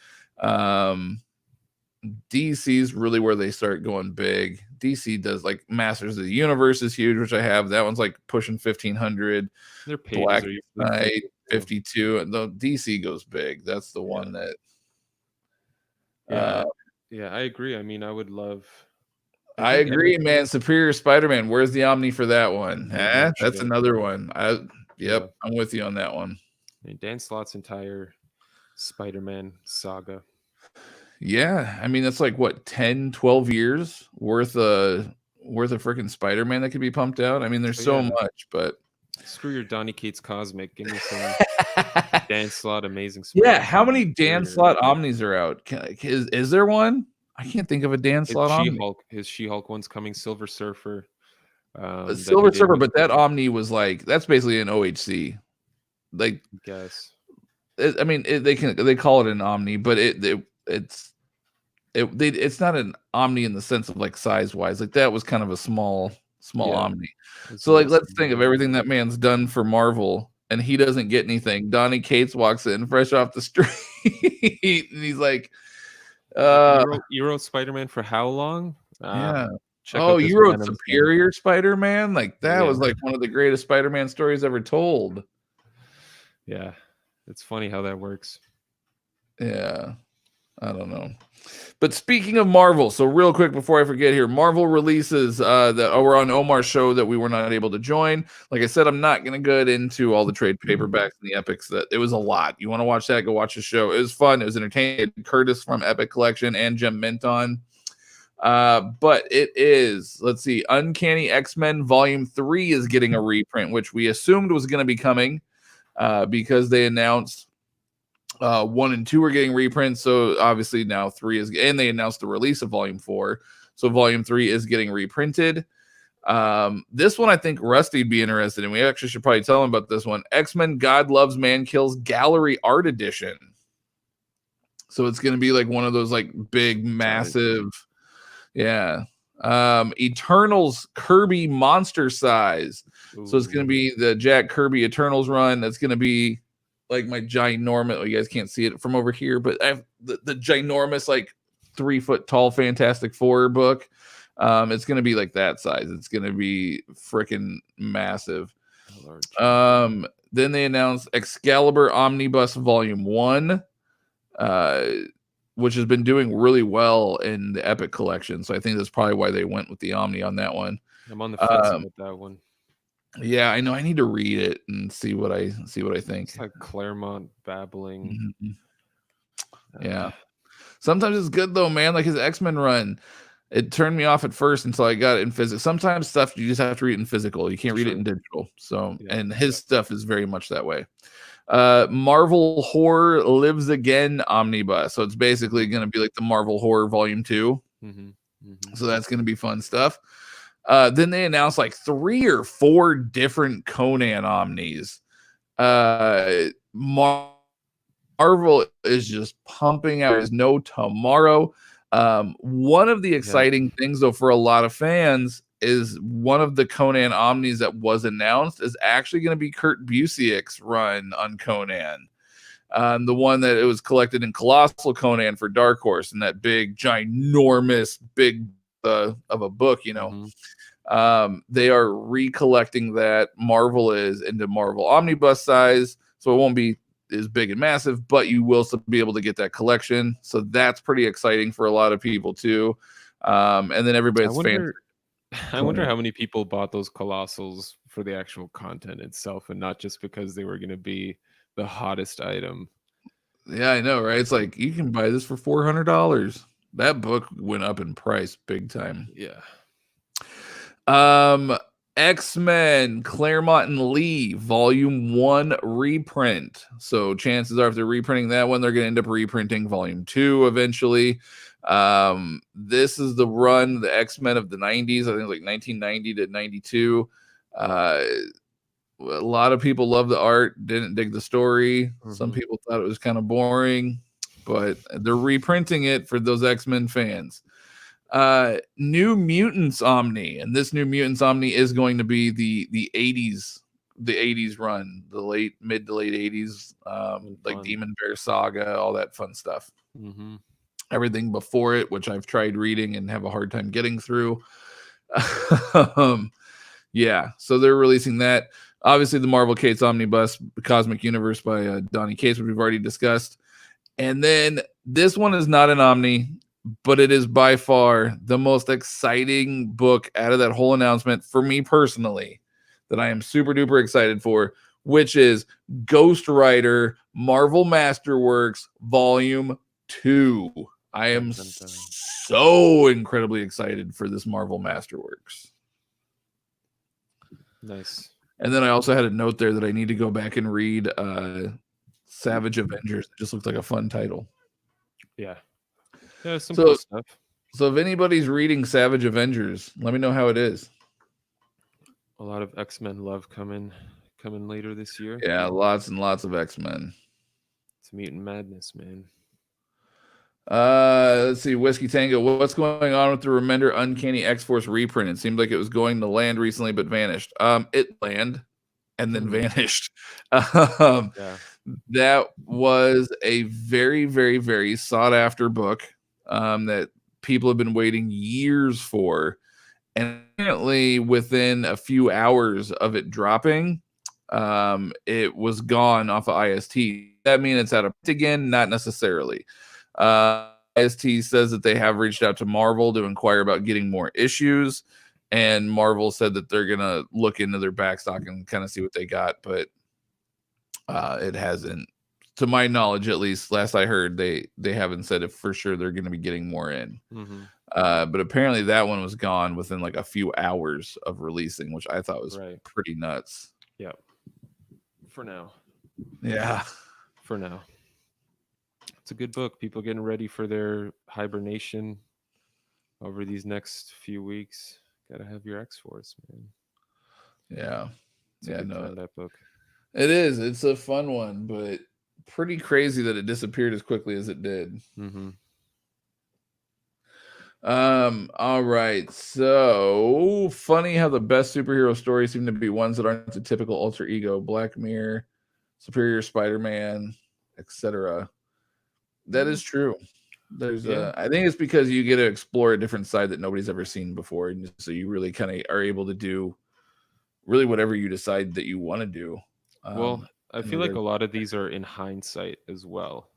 DC's really where they start going big. DC does, like, Masters of the Universe is huge, which I have. That one's like pushing 1,500. Their pages Black Knight 52, and the DC goes big. That's the one that. Yeah, I agree. I mean, I would love. I agree, man. Superior Spider-Man. Where's the Omni for that one? That's another one. I'm with you on that one. I mean, Dan Slott's entire Spider-Man saga. Yeah, I mean, that's like what, 10, 12 years worth of freaking Spider-Man that could be pumped out. I mean, there's so much, but screw your Donny Cates Cosmic. Give me some Dan Slott Amazing Spider-Man. Yeah, how many Dan Slott Omnis are out? Is there one? I can't think of a Dan Slott Omni. His She-Hulk one's coming. Silver Surfer. Silver Surfer, but that Omni was like, that's basically an OHC. Like, I guess. I mean, they call it an Omni, but it's not an Omni in the sense of like size wise. Like, that was kind of a small Omni. So like, let's think of everything that man's done for Marvel, and he doesn't get anything. Donny Cates walks in fresh off the street, and he's like, "You wrote Spider-Man for how long?" Yeah. You wrote Superior Spider-Man? Like, that was like one of the greatest Spider-Man stories ever told. Yeah, it's funny how that works. Yeah. I don't know. But speaking of Marvel, so real quick before I forget here, Marvel releases that were on Omar's show that we were not able to join. Like I said, I'm not going to get into all the trade paperbacks and the epics. That it was a lot. You want to watch that, go watch the show. It was fun. It was entertaining. Curtis from Epic Collection and Jem Minton. But it is, let's see, Uncanny X-Men Volume 3 is getting a reprint, which we assumed was going to be coming because they announced 1 and 2 are getting reprints, so obviously now 3 is, and they announced the release of Volume 4, so Volume 3 is getting reprinted. This one I think Rusty'd be interested in. We actually should probably tell him about this one. X-Men God Loves Man Kills Gallery Art Edition. So it's going to be like one of those like big, massive, Eternals Kirby Monster Size. Ooh. So it's going to be the Jack Kirby Eternals run. That's going to be like my ginormous, well, you guys can't see it from over here, but I have the ginormous, like 3 foot tall Fantastic Four book. It's going to be like that size. It's going to be freaking massive. Then they announced Excalibur Omnibus Volume 1, which has been doing really well in the Epic collection. So I think that's probably why they went with the Omni on that one. I'm on the fence with that one. Yeah, I know. I need to read it and see what I think. It's like Claremont babbling. Mm-hmm. Yeah. Sometimes it's good though, man. Like his X-Men run, it turned me off at first until I got it in physical. Sometimes stuff you just have to read it in physical. You can't read it in digital. So, and his stuff is very much that way. Marvel Horror Lives Again Omnibus. So it's basically going to be like the Marvel Horror Volume 2. So that's going to be fun stuff. Then they announced like 3 or 4 different Conan Omnis. Marvel is just pumping out. There's no tomorrow. One of the exciting things, though, for a lot of fans is one of the Conan Omnis that was announced is actually going to be Kurt Busiek's run on Conan. The one that it was collected in Colossal Conan for Dark Horse, and that big, ginormous, big of a book, you know. They are recollecting that. Marvel is into Marvel Omnibus size, so it won't be as big and massive, but you will still be able to get that collection. So that's pretty exciting for a lot of people too. And then everybody's fan. I wonder how many people bought those Colossals for the actual content itself, and not just because they were going to be the hottest item. Yeah, I know, right? It's like you can buy this for $400. That book went up in price big time. Yeah. X-Men Claremont and Lee Volume 1 reprint. So chances are if they're reprinting that one, they're going to end up reprinting Volume 2 eventually. This is the run, the X-Men of the 90s. I think like 1990 to 92. A lot of people love the art, didn't dig the story. Some people thought it was kind of boring, but they're reprinting it for those X-Men fans. New Mutants Omni, and this New Mutants Omni is going to be the 80s run, the mid to late 80s, like Demon Bear Saga, all that fun stuff. Everything before it, which I've tried reading and have a hard time getting through. Yeah, so they're releasing that. Obviously, the Marvel Cates Omnibus, Cosmic Universe by Donny Cates, which we've already discussed. And then this one is not an Omni, but it is by far the most exciting book out of that whole announcement for me personally that I am super duper excited for, which is Ghost Rider Marvel Masterworks Volume 2. I am so incredibly excited for this Marvel Masterworks. Nice. And then I also had a note there that I need to go back and read Savage Avengers. It just looked like a fun title. Yeah. Yeah, some cool stuff. So if anybody's reading Savage Avengers, let me know how it is. A lot of X-Men love coming later this year. Yeah, lots and lots of X-Men. It's mutant madness, man. Let's see, Whiskey Tango. What's going on with the Remender Uncanny X-Force reprint? It seemed like it was going to land recently, but vanished. It landed and then vanished. That was a very, very, very sought after book that people have been waiting years for. And apparently within a few hours of it dropping, it was gone off of IST. That means it's out of print again? Not necessarily. IST says that they have reached out to Marvel to inquire about getting more issues, and Marvel said that they're gonna look into their backstock and kind of see what they got, but it hasn't, to my knowledge at least. Last I heard, they haven't said if for sure they're going to be getting more in. But apparently that one was gone within like a few hours of releasing, which I thought was pretty nuts. Yeah. For now. Yeah. For now. It's a good book. People getting ready for their hibernation over these next few weeks. Gotta have your X-Force, man. Yeah. That book. It is. It's a fun one, but pretty crazy that it disappeared as quickly as it did. All right. So funny how the best superhero stories seem to be ones that aren't the typical alter ego. Black Mirror, Superior Spider-Man, etc. That is true. There's I think it's because you get to explore a different side that nobody's ever seen before, and so you really kind of are able to do really whatever you decide that you want to do. Well, I feel like a lot of these are in hindsight as well.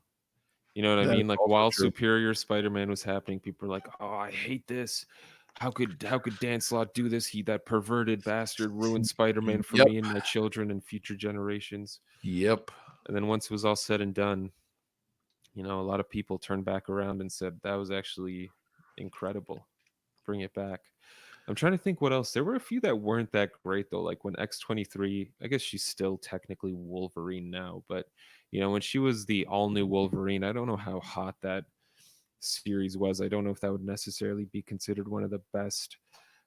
You know what I mean? Like while Superior Spider-Man was happening, people were like, "Oh, I hate this. How could Dan Slott do this? That perverted bastard ruined Spider-Man for me and my children and future generations." Yep. And then once it was all said and done, you know, a lot of people turned back around and said that was actually incredible. Bring it back. I'm trying to think what else. There were a few that weren't that great though. Like when X-23, I guess she's still technically Wolverine now, but you know, when she was the all new Wolverine, I don't know how hot that series was. I don't know if that would necessarily be considered one of the best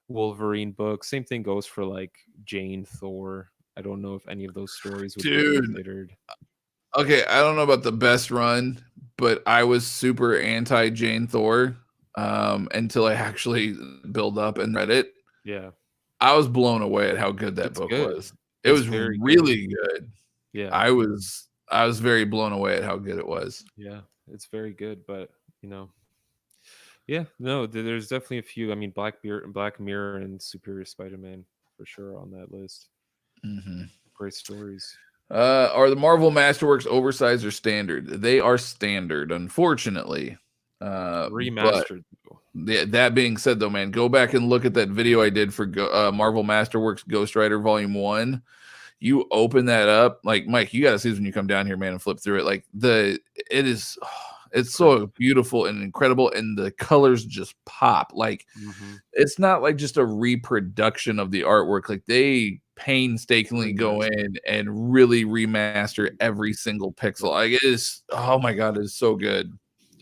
Wolverine books. Same thing goes for like Jane, Thor, I don't know if any of those stories would be Dude. considered. Okay, I don't know about the best run, but I was super anti Jane Thor until I actually built up and read it. Yeah, I was blown away at how good that it's book good. was. It It's was very really good. Yeah, I was very blown away at how good it was. yeah, it's very good. But yeah, no, there's definitely a few. I mean, Black Mirror, and Superior Spider-Man for sure on that list. Mm-hmm. Great stories. Are the Marvel Masterworks oversized or standard? They are standard, unfortunately. But Remastered. that being said, though, man, go back and look at that video I did for Marvel Masterworks Ghost Rider Volume 1. You open that up, like, Mike, you got to see this when you come down here, man, and flip through it. Like, it's so beautiful and incredible, and the colors just pop. Like, it's not like just a reproduction of the artwork. Like, they painstakingly go in and really remaster every single pixel. Like, it is, oh my God, it is so good.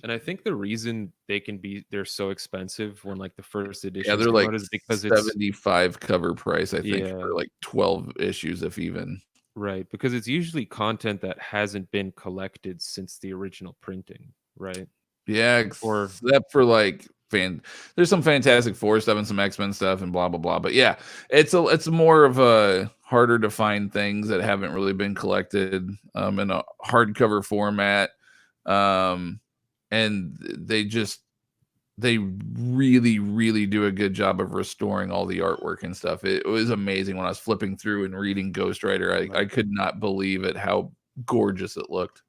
And I think the reason they're so expensive when like the first edition they're like is because 75 cover price, I think, Yeah. for like 12 issues, if even. Right, because it's usually content that hasn't been collected since the original printing, right? Yeah, except for like there's some Fantastic Four stuff and some X-Men stuff and blah blah blah. But yeah, it's more of a harder to find things that haven't really been collected in a hardcover format. And they really, really do a good job of restoring all the artwork and stuff. It was amazing when I was flipping through and reading Ghost Rider. I could not believe it, how gorgeous it looked.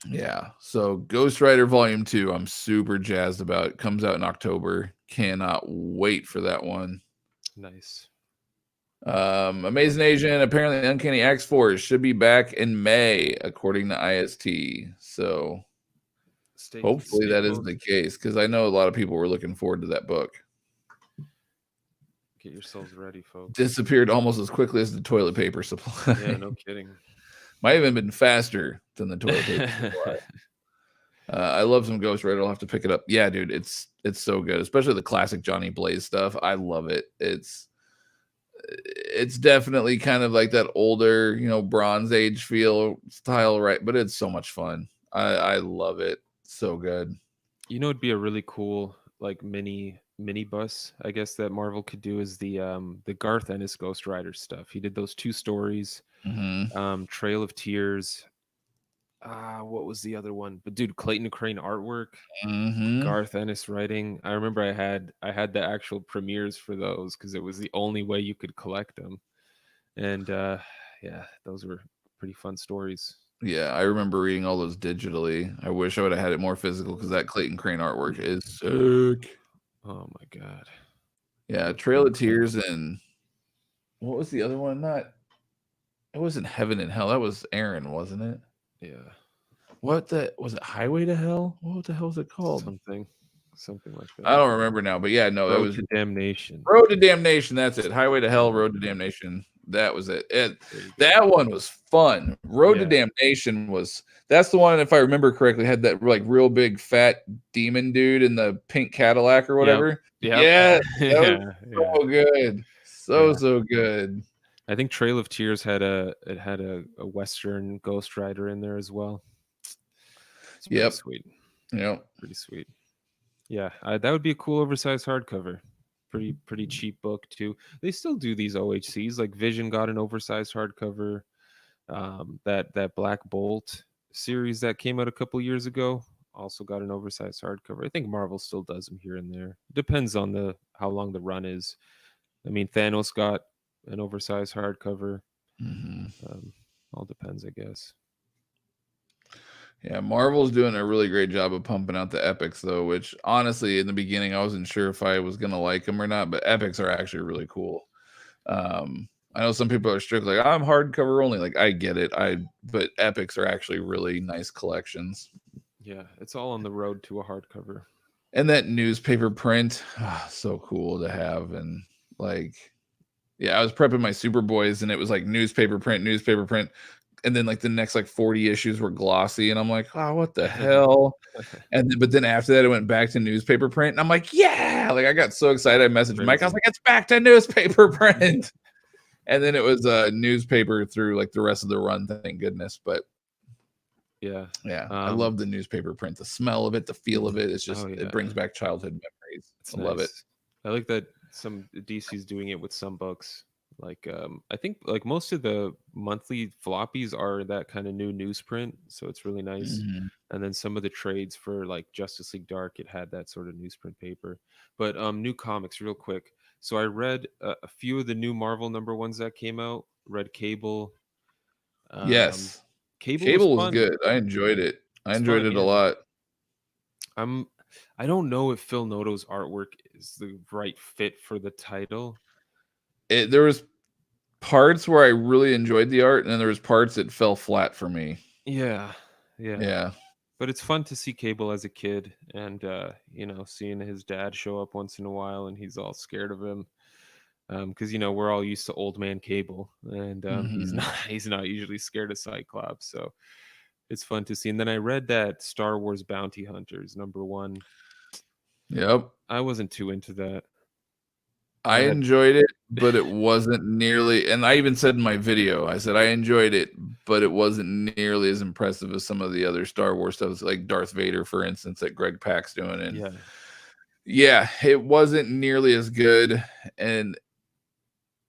Yeah. So Ghost Rider Volume 2, I'm super jazzed about. It comes out in October. Cannot wait for that one. Nice. Amazing Agent, apparently Uncanny X-Force should be back in May, according to IST. So hopefully that is the case, because I know a lot of people were looking forward to that book. Get yourselves ready, folks. Disappeared almost as quickly as the toilet paper supply. Yeah, no kidding. Might have even been faster than the toilet paper supply. I love some Ghost Rider. I'll have to pick it up. Yeah, dude, it's so good, especially the classic Johnny Blaze stuff. I love it. It's definitely kind of like that older, Bronze Age feel style, right? But it's so much fun. I love it. So good. It'd be a really cool like mini bus, I guess, that Marvel could do is the Garth Ennis Ghost Rider stuff. He did those 2 stories, Trail of Tears. What was the other one? But dude, Clayton Crane artwork, Garth Ennis writing. I remember I had the actual premieres for those because it was the only way you could collect them. And yeah, those were pretty fun stories. Yeah, I remember reading all those digitally. I wish I would have had it more physical because that Clayton Crane artwork is sick. Oh my God. Yeah, Trail of Tears, and what was the other one? It wasn't Heaven and Hell. That was Aaron, wasn't it? Yeah. Was it Highway to Hell? What the hell was it called? Something like that. I don't remember now, but yeah, no, that was Damnation. Road to Damnation. That's it. Highway to Hell, Road to Damnation. That was it. That one was fun. Road to Damnation that's the one, if I remember correctly, had that like real big fat demon dude in the pink Cadillac or whatever. Yeah, that was so good. So good. I think Trail of Tears had a Western Ghost Rider in there as well. It's pretty sweet. Yep. Pretty sweet. Yeah, that would be a cool oversized hardcover. Pretty cheap book too. They still do these OHCs. Like Vision got an oversized hardcover. That Black Bolt series that came out a couple years ago also got an oversized hardcover. I think Marvel still does them here and there. Depends on how long the run is. I mean, Thanos got an oversized hardcover. All depends, I guess. Yeah, Marvel's doing a really great job of pumping out the epics, though, which honestly, in the beginning, I wasn't sure if I was going to like them or not, but epics are actually really cool. I know some people are strictly like, I'm hardcover only. Like, I get it. But epics are actually really nice collections. Yeah, it's all on the road to a hardcover. And that newspaper print, so cool to have. And like, yeah, I was prepping my Superboys, and it was like newspaper print. And then like the next like 40 issues were glossy, and I'm like, oh, what the hell? But then after that, it went back to newspaper print, and I'm like, yeah! Like I got so excited. I messaged Mike. I was like, it's back to newspaper print. And then it was a newspaper through like the rest of the run, thank goodness. But Yeah. I love the newspaper print. The smell of it, the feel of it. It's just it brings back childhood memories. It's I love it. I like that some DC's doing it with some books. Like I think like most of the monthly floppies are that kind of new newsprint, so it's really nice. Mhm. And then some of the trades for like Justice League Dark, it had that sort of newsprint paper. But new comics, real quick. So I read a few of the new Marvel number ones that came out. Read Cable. Um, Yes. Cable was Cable was fun. good. I enjoyed it. I It's enjoyed fun, it a yeah. lot. I don't know if Phil Noto's artwork is the right fit for the title. There was parts where I really enjoyed the art, and then there was parts that fell flat for me. Yeah. Yeah. But it's fun to see Cable as a kid and seeing his dad show up once in a while and he's all scared of him. Because we're all used to old man Cable and he's Mhm. not he's not usually scared of Cyclops. So it's fun to see. And then I read that Star Wars Bounty Hunters #1. Yep. I wasn't too into that. I enjoyed it, but it wasn't nearly, and I even said in my video, I said I enjoyed it, but it wasn't nearly as impressive as some of the other Star Wars stuff, like Darth Vader, for instance, that Greg Pak's doing. And yeah, it wasn't nearly as good, and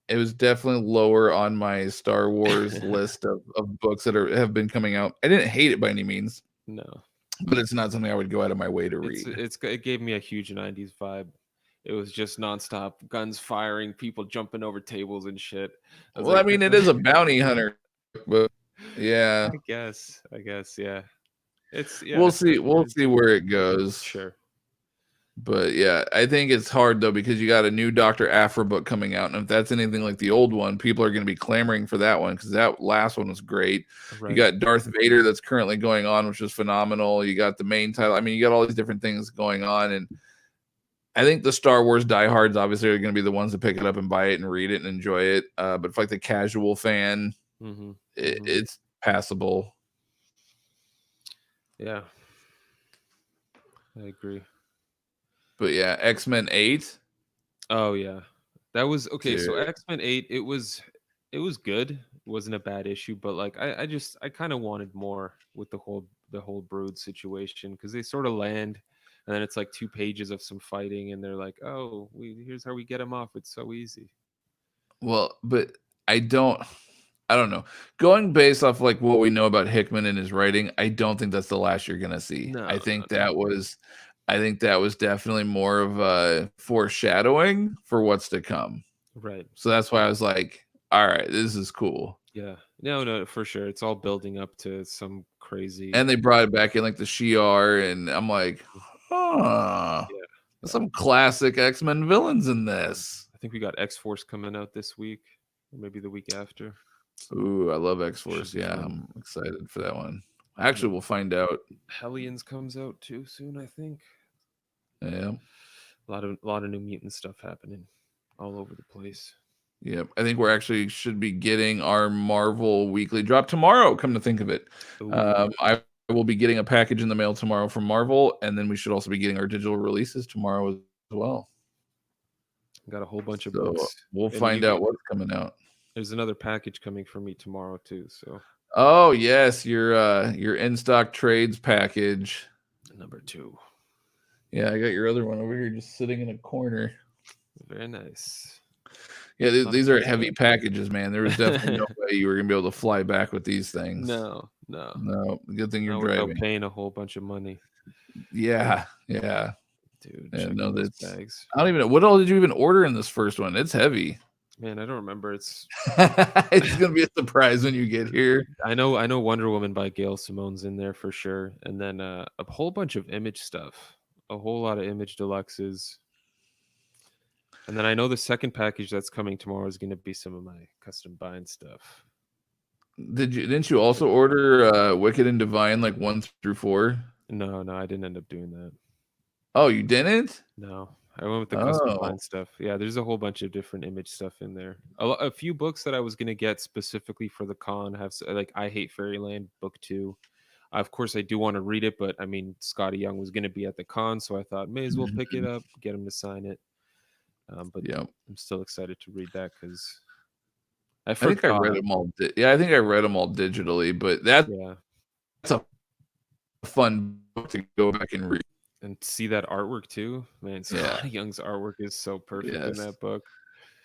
it was definitely lower on my Star Wars list of books that have been coming out. I didn't hate it by any means. No. But it's not something I would go out of my way to read. It gave me a huge 90s vibe. It was just nonstop guns firing, people jumping over tables and shit. Well, I mean, it is a bounty hunter, but yeah. I guess, yeah. We'll see where it goes. Sure. But yeah, I think it's hard though because you got a new Dr. Aphra book coming out, and if that's anything like the old one, people are going to be clamoring for that one because that last one was great. Right. You got Darth Vader that's currently going on, which is phenomenal. You got the main title. I mean, you got all these different things going on, and I think the Star Wars diehards obviously are going to be the ones that pick it up and buy it and read it and enjoy it. But for like the casual fan, it's passable. Yeah, I agree. But yeah, X-Men 8. Oh yeah, that was okay. Dude. So X-Men 8, it was good. It wasn't a bad issue, but like I kind of wanted more with the whole Brood situation because they sort of land, and then it's like 2 pages of some fighting, and they're like, oh, here's how we get him off. It's so easy. Well, but I don't know. Going based off like what we know about Hickman and his writing, I don't think that's the last you're gonna see. No, I think that was definitely more of a foreshadowing for what's to come. Right. So that's why I was like, all right, this is cool. Yeah. No, for sure. It's all building up to some crazy. And they brought it back in like the Shi'ar, and I'm like, some classic X-Men villains in this. I think we got X-Force coming out this week, or maybe the week after. Ooh, I love X-Force. Yeah, I'm excited for that one. Actually, we'll find out. Hellions comes out too soon, I think. Yeah. A lot of new mutant stuff happening all over the place. Yep. I think we're actually should be getting our Marvel weekly drop tomorrow, come to think of it. I will be getting a package in the mail tomorrow from Marvel, and then we should also be getting our digital releases tomorrow as well. Got a whole bunch of books. We'll find out what's coming out. There's another package coming for me tomorrow too, so. Oh, yes, your in-stock trades package. #2. Yeah, I got your other one over here just sitting in a corner. Very nice. Yeah, these are heavy packages, man. There was definitely no way you were going to be able to fly back with these things. No. Good thing you're driving. Without paying a whole bunch of money. Yeah. Dude, yeah, no, that's bags. I don't even know. What all did you even order in this first one? It's heavy. Man, I don't remember. It's gonna be a surprise when you get here. I know Wonder Woman by Gail Simone's in there for sure, and then a whole bunch of Image stuff, a whole lot of Image deluxes, and then I know the second package that's coming tomorrow is going to be some of my custom bind stuff. Didn't you also order Wicked and Divine like 1 through 4? No, I didn't end up doing that. Oh, you didn't? No. I went with the custom bind stuff. Yeah, there's a whole bunch of different Image stuff in there. A few books that I was going to get specifically for the con have like I Hate Fairyland book 2. Of course, I do want to read it, but I mean, Scotty Young was going to be at the con, so I thought may as well pick it up, get him to sign it. But I'm still excited to read that because I think I read forgot. them all. I think I read them all digitally, but that's Yeah, a fun book to go back and read. and see that artwork too, man. Yeah. Scotty Young's artwork is so perfect in Yes. that book.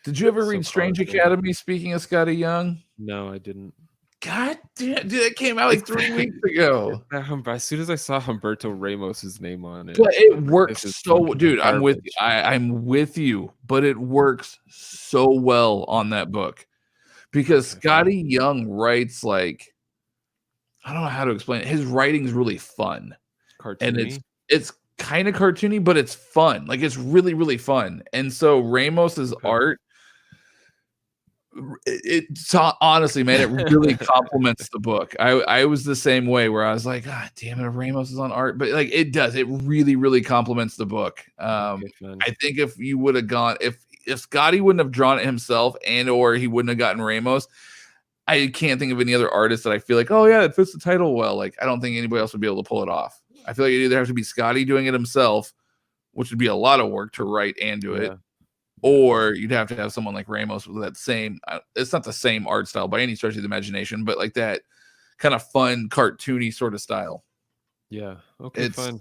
Did you ever So read Strange colorful. Academy? Speaking of Scotty Young, No, I didn't. God damn, dude, it came out like 3 weeks ago. As soon as I saw Humberto Ramos's name on it, But it I'm like, works this is so, fucking dude. I'm with you. garbage. I'm with you, but it works so well on that book because Okay, Scotty Young writes like, I don't know how to explain it. His writing's really fun, and cartoony. it's kind of cartoony, but it's fun. Like it's really really fun. And so Ramos's Okay. art, honestly, man, it really complements the book. I was the same way where I was like, God damn it, Ramos is on art, but like it does, it really really complements the book. Okay, fun. I think if you would have gone, if Scotty wouldn't have drawn it himself, and or he wouldn't have gotten Ramos, I can't think of any other artist that I feel like, oh yeah, it fits the title well. Like I don't think anybody else would be able to pull it off. I feel like it either has to be Scotty doing it himself, which would be a lot of work to write and do it, or you'd have to have someone like Ramos with that same, it's not the same art style by any stretch of the imagination, but like that kind of fun, cartoony sort of style. Yeah. Okay, fine.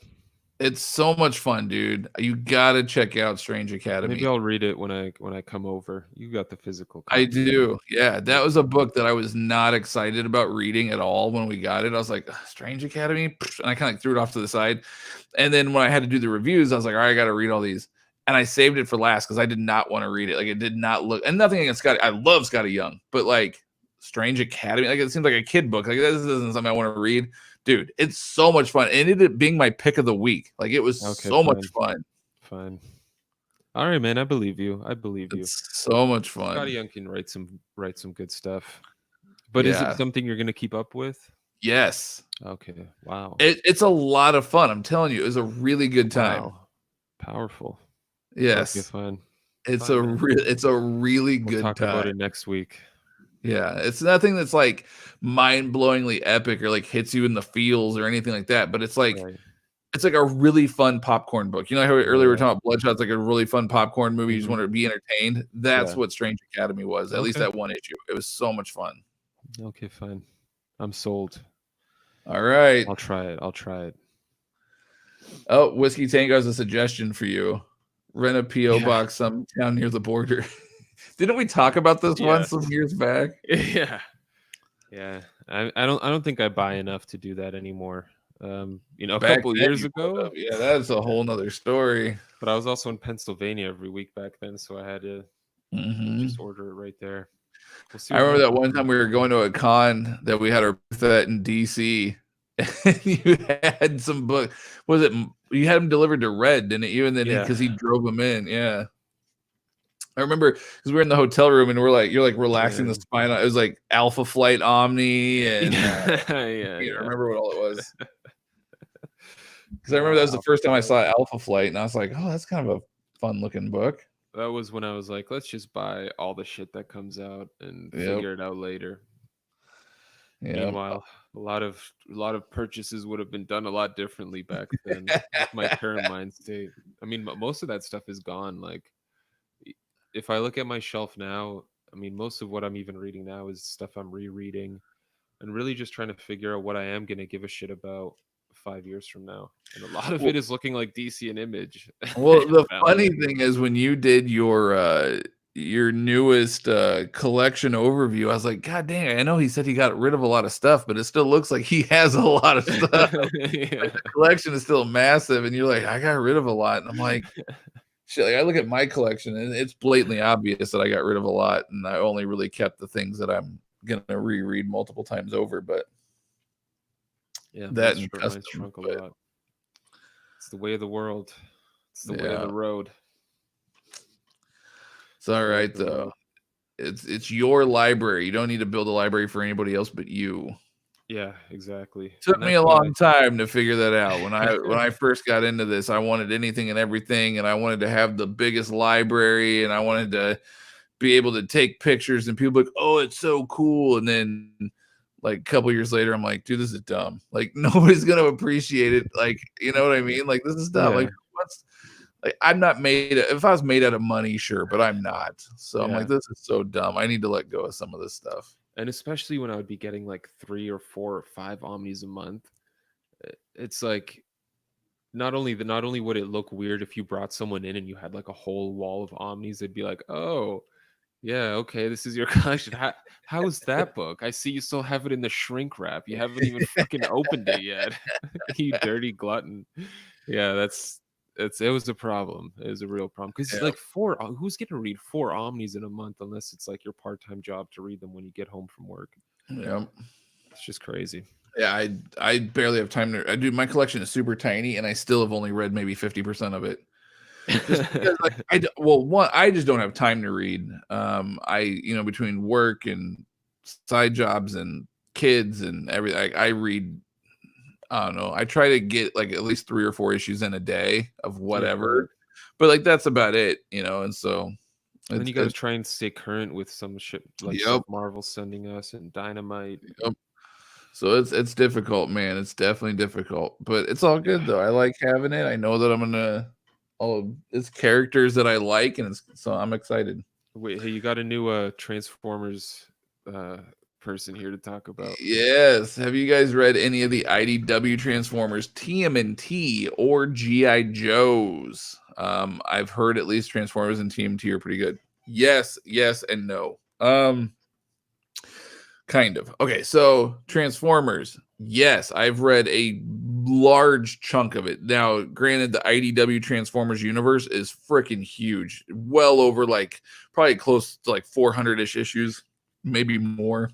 It's so much fun, dude. You gotta check out Strange Academy. Maybe I'll read it when I come over. You got the physical I copy. do. Yeah, that was a book that I was not excited about reading at all when we got it. I was like, Strange Academy? And I kind of like threw it off to the side. And then when I had to do the reviews, I was like, all right, I got to read all these. And I saved it for last because I did not want to read it. Like it did not look, and nothing against Scotty. I love Scotty Young, but like Strange Academy, like it seems like a kid book. Like this isn't something I want to read. Dude, it's so much fun. And it ended up being my pick of the week. Like it was so much fun. Fine. All right, man. I believe you. I believe you. It's so much fun. Scotty Young can write some good stuff. But is it something you're gonna keep up with? Yes. Okay. Wow. It's a lot of fun. I'm telling you, it was a really good time. Wow. Powerful. Yes. Okay, fine. It's a really good We'll talk time. about it next week. Yeah, it's nothing that's like mind-blowingly epic or like hits you in the feels or anything like that, but it's like it's like a really fun popcorn book. You know how earlier we were talking about Bloodshot's like a really fun popcorn movie, you just want to be entertained. That's what Strange Academy was, at least that one issue. It was so much fun. Okay, fine. I'm sold. All right. I'll try it. Oh, Whiskey Tango has a suggestion for you. Rent a P.O. box some down near the border. Didn't we talk about this one some years back? Yeah. I don't think I buy enough to do that anymore. A couple years ago. Yeah, that's a whole nother story. But I was also in Pennsylvania every week back then, so I had to just order it right there. I remember that one time we were going to a con that we had our booth at in DC. And you had some book. Was it you had them delivered to Red, didn't you? And then because he drove them in, yeah. I remember because we were in the hotel room and you're like relaxing the spine. It was like Alpha Flight Omni, and I remember what all it was. Because I remember that was the first time I saw Alpha Flight, and I was like, oh, that's kind of a fun looking book. That was when I was like, let's just buy all the shit that comes out and figure it out later. Meanwhile, a lot of purchases would have been done a lot differently back then with my current mind state. I mean, most of that stuff is gone. Like, if I look at my shelf now, I mean, most of what I'm even reading now is stuff I'm rereading and really just trying to figure out what I am going to give a shit about 5 years from now. And a lot of it is looking like DC and Image. Well, the funny thing is when you did your newest collection overview, I was like, God dang, I know he said he got rid of a lot of stuff, but it still looks like he has a lot of stuff. Like, the collection is still massive, and you're like, I got rid of a lot. And I'm like, shit, like I look at my collection and it's blatantly obvious that I got rid of a lot, and I only really kept the things that I'm gonna reread multiple times over. But that and shrunk a lot. It's the way of the world. It's the way of the road. It's all right though. It's your library. You don't need to build a library for anybody else but you. Yeah, exactly. It took me a long time to figure that out. When I first got into this, I wanted anything and everything, and I wanted to have the biggest library, and I wanted to be able to take pictures, and people like, oh, it's so cool. And then like a couple years later, I'm like, dude, this is dumb. Like nobody's gonna appreciate it. Like, you know what I mean? Like this is dumb. Like like I'm not made. If I was made out of money, sure, but I'm not. So I'm Yeah. like, this is so dumb. I need to let go of some of this stuff. And especially when I would be getting like 3 or 4 or 5 Omnis a month, it's like not only would it look weird if you brought someone in and you had like a whole wall of Omnis, they'd be like, "Oh, yeah, okay, this is your collection. How is that book? I see you still have it in the shrink wrap. You haven't even fucking opened it yet. You dirty glutton." Yeah, it was a problem. It was a real problem because Yeah, like who's gonna read 4 Omnis in a month unless it's like your part-time job to read them when you get home from work? yeah. It's just crazy. Yeah, I barely have time to. I do. My collection is super tiny, and I still have only read maybe 50% of it. Just because, like, I just don't have time to read. Between work and side jobs and kids and everything, I read. I don't know. I try to get like at least 3 or 4 issues in a day of Yeah. whatever, but like that's about it, And so And then it's you got to try and stay current with some shit like yep, stuff Marvel's sending us and Dynamite. yep. So it's difficult, man. It's definitely difficult, but it's all good though. I like having it. I know that I'm gonna it's characters that I like, and so I'm excited. Wait, hey, you got a new Transformers uh person here to talk about. Yes. Have you guys read any of the IDW Transformers, TMNT, or GI Joes? I've heard at least Transformers and TMT are pretty good. Yes, yes, and no. Kind of. Okay, so Transformers. Yes, I've read a large chunk of it. Now, granted, the IDW Transformers universe is freaking huge. Well over like probably close to like 400-ish issues, maybe more.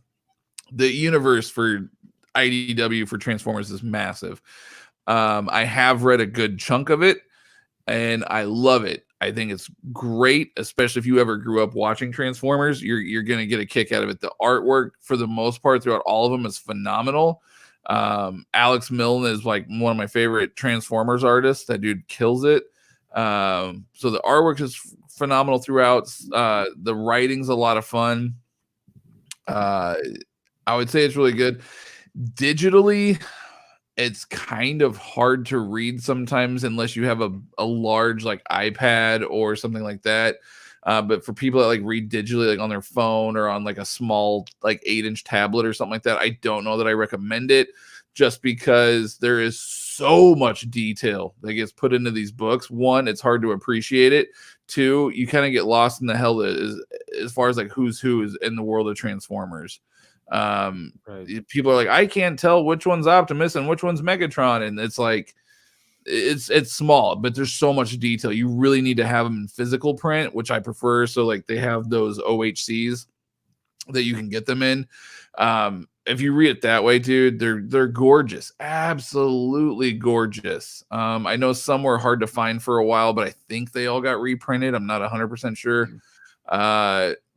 The universe for IDW for Transformers is massive. I have read a good chunk of it, and I love it. I think it's great, especially if you ever grew up watching Transformers. You're gonna get a kick out of it. The artwork, for the most part, throughout all of them, is phenomenal. Alex Milne is like one of my favorite Transformers artists. That dude kills it. So the artwork is phenomenal throughout. The writing's a lot of fun. I would say it's really good. Digitally, it's kind of hard to read sometimes unless you have a large like iPad or something like that. But for people that like read digitally, like on their phone or on like a small like 8-inch tablet or something like that, I don't know that I recommend it, just because there is so much detail that gets put into these books. One, it's hard to appreciate it. Two, you kind of get lost in the hell that is as far as like who's who is in the world of Transformers. Right. People are like, I can't tell which one's Optimus and which one's Megatron, and it's like it's small, but there's so much detail. You really need to have them in physical print, which I prefer. So like they have those OHCs that you can get them in. If you read it that way, dude, they're gorgeous, absolutely gorgeous. I know some were hard to find for a while, but I think they all got reprinted. I'm not 100% sure.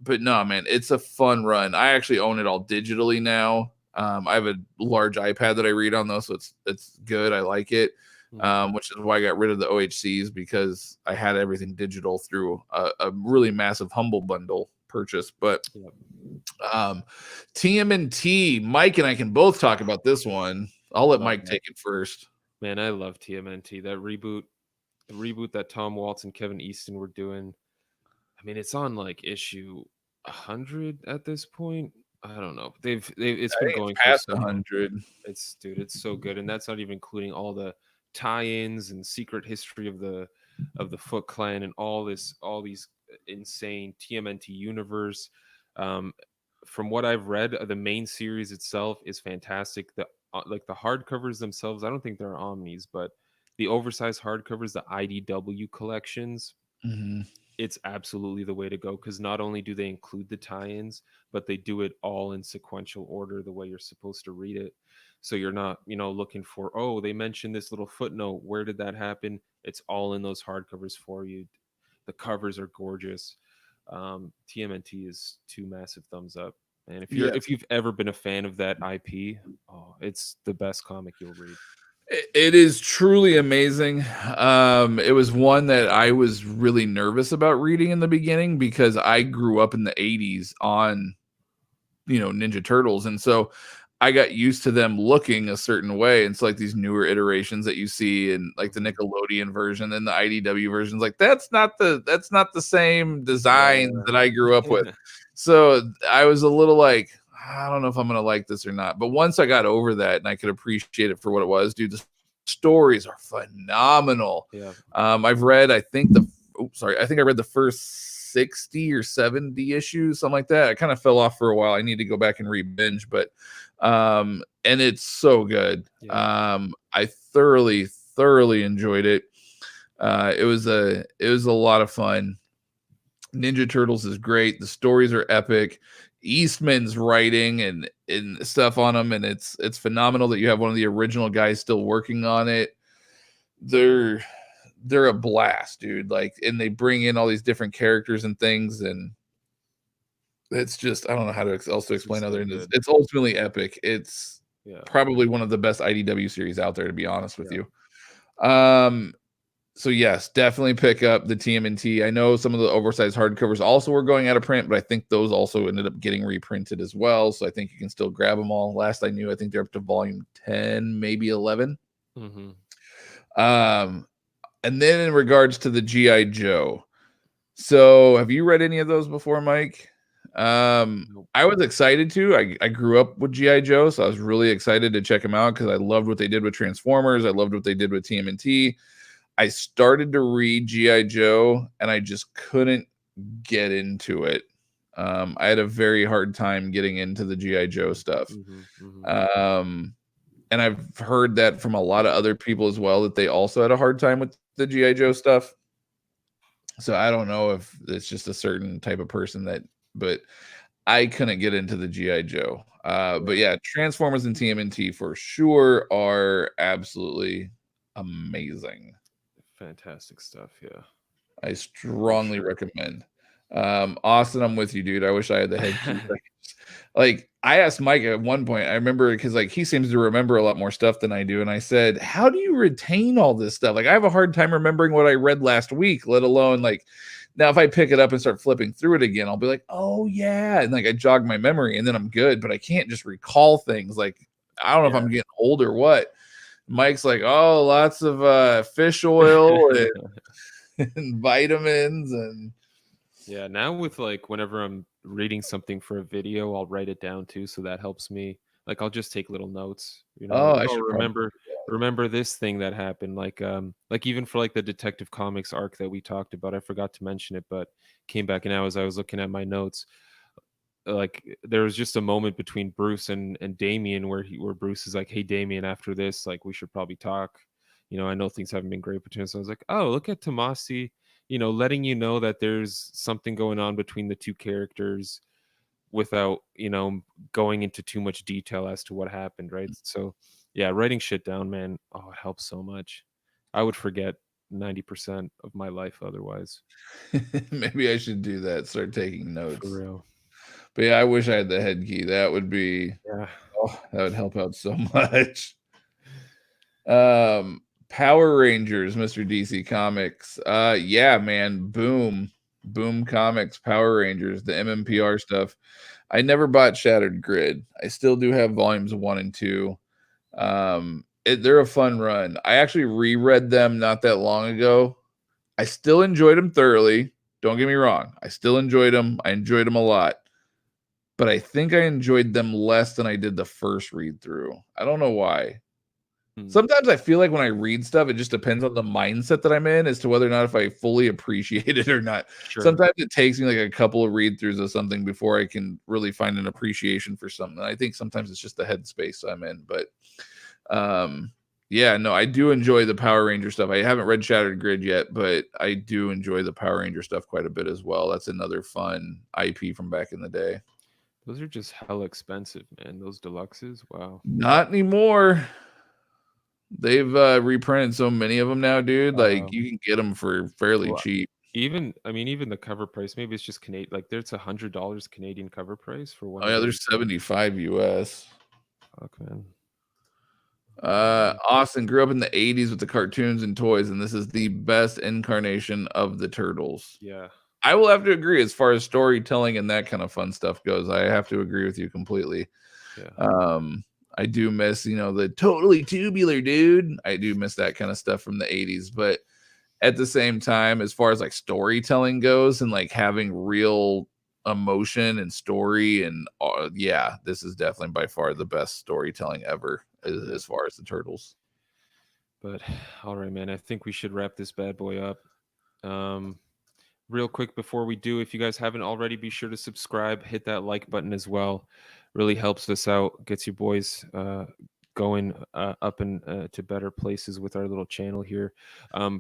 But no, man, it's a fun run. I actually own it all digitally now. I have a large iPad that I read on though, so it's good. I like it. Which is why I got rid of the OHCs, because I had everything digital through a really massive Humble Bundle purchase. But TMNT, Mike and I can both talk about this one. I'll let Mike take it first. Man, I love TMNT. That the reboot that Tom Waltz and Kevin Easton were doing. I mean, it's on like issue 100 at this point. I don't know. It's been going for past so long. 100. It's so good, and that's not even including all the tie-ins and secret history of the Foot Clan and all these insane TMNT universe. From what I've read, the main series itself is fantastic. The hardcovers themselves, I don't think they're Omnis, but the oversized hardcovers, the IDW collections, it's absolutely the way to go, because not only do they include the tie-ins, but they do it all in sequential order, the way you're supposed to read it. So you're not, looking for, oh, they mentioned this little footnote, where did that happen? It's all in those hardcovers for you. The covers are gorgeous. TMNT is 2 massive thumbs up. And if you've ever been a fan of that IP, it's the best comic you'll read. It is truly amazing. It was one that I was really nervous about reading in the beginning, because I grew up in the 80s on, Ninja Turtles. And so I got used to them looking a certain way. And so like these newer iterations that you see in like the Nickelodeon version and the IDW versions, like that's not the same design that I grew up with. So I was a little like, I don't know if I'm gonna like this or not. But once I got over that and I could appreciate it for what it was, dude, the stories are phenomenal. Yeah. I've read, I think I read the first 60 or 70 issues, something like that. I kind of fell off for a while. I need to go back and re-binge, but and it's so good. Yeah. I thoroughly enjoyed it. It was a lot of fun. Ninja Turtles is great. The stories are epic. Eastman's writing and stuff on them, and it's phenomenal that you have one of the original guys still working on it. They're a blast, dude. Like, and they bring in all these different characters and things, and it's just, I don't know how to else to explain other than it's ultimately epic. It's probably one of the best IDW series out there, to be honest with you. So yes, definitely pick up the TMNT. I know some of the oversized hardcovers also were going out of print, but I think those also ended up getting reprinted as well. So I think you can still grab them all. Last I knew, I think they're up to volume 10, maybe 11. And then in regards to the G.I. Joe, so have you read any of those before, Mike? I was excited to. I grew up with G.I. Joe, so I was really excited to check them out because I loved what they did with Transformers. I loved what they did with TMNT. I started to read G.I. Joe, and I just couldn't get into it. I had a very hard time getting into the G.I. Joe stuff. And I've heard that from a lot of other people as well, that they also had a hard time with the G.I. Joe stuff. So I don't know if it's just a certain type of person but I couldn't get into the G.I. Joe. But yeah, Transformers and TMNT for sure are absolutely amazing. Fantastic stuff. Yeah. I strongly recommend. Austin, I'm with you, dude. I wish I had the head. Like, I asked Mike at one point, I remember, because like he seems to remember a lot more stuff than I do. And I said, how do you retain all this stuff? Like, I have a hard time remembering what I read last week, let alone like now if I pick it up and start flipping through it again, I'll be like, oh yeah. And like I jog my memory and then I'm good, but I can't just recall things. Like, I don't know if I'm getting old or what. Mike's like, oh, lots of fish oil and vitamins and now with like whenever I'm reading something for a video, I'll write it down too, so that helps me. Like I'll just take little notes, I should remember this thing that happened, like even for like the Detective Comics arc that we talked about, I forgot to mention it, but came back now as I was looking at my notes. Like there was just a moment between Bruce and Damian where Bruce is like, hey Damian, after this, like we should probably talk. I know things haven't been great between us. So I was like, oh, look at Tomasi, letting you know that there's something going on between the two characters without, going into too much detail as to what happened, right? So yeah, writing shit down, man, it helps so much. I would forget 90% of my life otherwise. Maybe I should do that, start taking notes. For real. But yeah, I wish I had the head key. That would be that would help out so much. Power Rangers, Mr. DC Comics. Yeah, man. Boom Comics, Power Rangers, the MMPR stuff. I never bought Shattered Grid. I still do have volumes 1 and 2. They're a fun run. I actually reread them not that long ago. I still enjoyed them thoroughly. Don't get me wrong. I still enjoyed them. I enjoyed them a lot. But I think I enjoyed them less than I did the first read through. I don't know why. Sometimes I feel like when I read stuff, it just depends on the mindset that I'm in as to whether or not if I fully appreciate it or not. Sure. Sometimes it takes me like a couple of read throughs of something before I can really find an appreciation for something. I think sometimes it's just the headspace I'm in. But yeah, no, I do enjoy the Power Ranger stuff. I haven't read Shattered Grid yet, but I do enjoy the Power Ranger stuff quite a bit as well. That's another fun IP from back in the day. Those are just hella expensive, man. Those deluxes, wow. Not anymore. They've reprinted so many of them now, dude. Like you can get them for fairly cheap. Even the cover price, maybe it's just Canadian. Like there's $100 Canadian cover price for one. Oh yeah, there's 75 US. Fuck, man. Austin grew up in the 80s with the cartoons and toys, and this is the best incarnation of the Turtles. Yeah. I will have to agree as far as storytelling and that kind of fun stuff goes. I have to agree with you completely. Yeah. I do miss, the totally tubular dude. I do miss that kind of stuff from the 80s. But at the same time, as far as like storytelling goes and like having real emotion and story, and yeah, this is definitely by far the best storytelling ever as far as the Turtles. But all right, man, I think we should wrap this bad boy up. Real quick before we do, if you guys haven't already, be sure to subscribe, hit that like button as well. Really helps us out, gets you boys going up and to better places with our little channel here.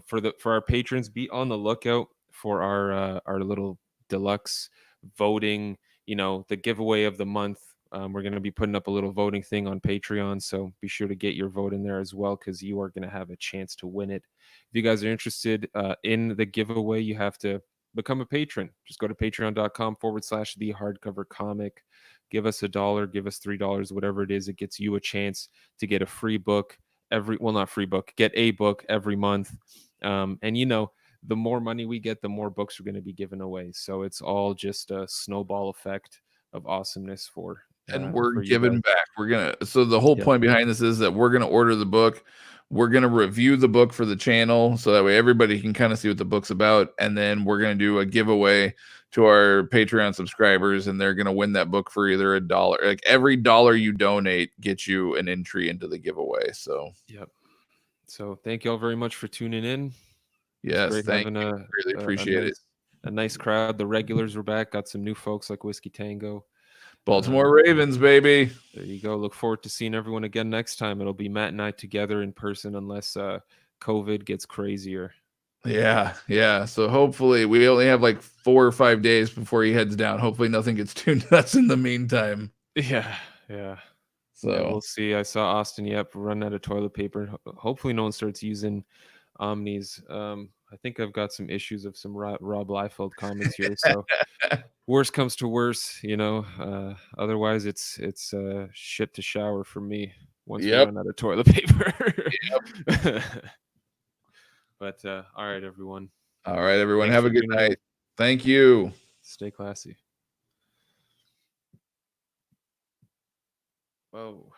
For our patrons, be on the lookout for our little deluxe voting, the giveaway of the month. We're going to be putting up a little voting thing on Patreon, so be sure to get your vote in there as well, because you are going to have a chance to win it. If you guys are interested in the giveaway, you have to become a patron. Just go to patreon.com/the hardcover comic. Give us $1, give us $3, whatever it is. It gets you a chance to get a free book not free book, get a book every month. And the more money we get, the more books we're going to be giving away. So it's all just a snowball effect of awesomeness for we're you giving guys. back. So the whole point behind this is that we're gonna order the book. We're gonna review the book for the channel, so that way everybody can kind of see what the book's about, and then we're gonna do a giveaway to our Patreon subscribers, and they're gonna win that book for either $1. Like every $1 you donate gets you an entry into the giveaway. So So thank you all very much for tuning in. Yes, it's great having really appreciate it. A nice crowd. The regulars were back. Got some new folks like Whiskey Tango. Baltimore Ravens, baby. There you go. Look forward to seeing everyone again next time. It'll be Matt and I together in person, unless COVID gets crazier. Yeah. So hopefully we only have like 4 or 5 days before he heads down. Hopefully nothing gets too nuts in the meantime. Yeah. So we'll see. I saw Austin run out of toilet paper. Hopefully no one starts using Omnis. I think I've got some issues of some Rob Liefeld comments here. So worst comes to worst, otherwise it's shit to shower for me once we run out of toilet paper. But all right, everyone. Thanks have a good night. Thank you. Stay classy. Whoa.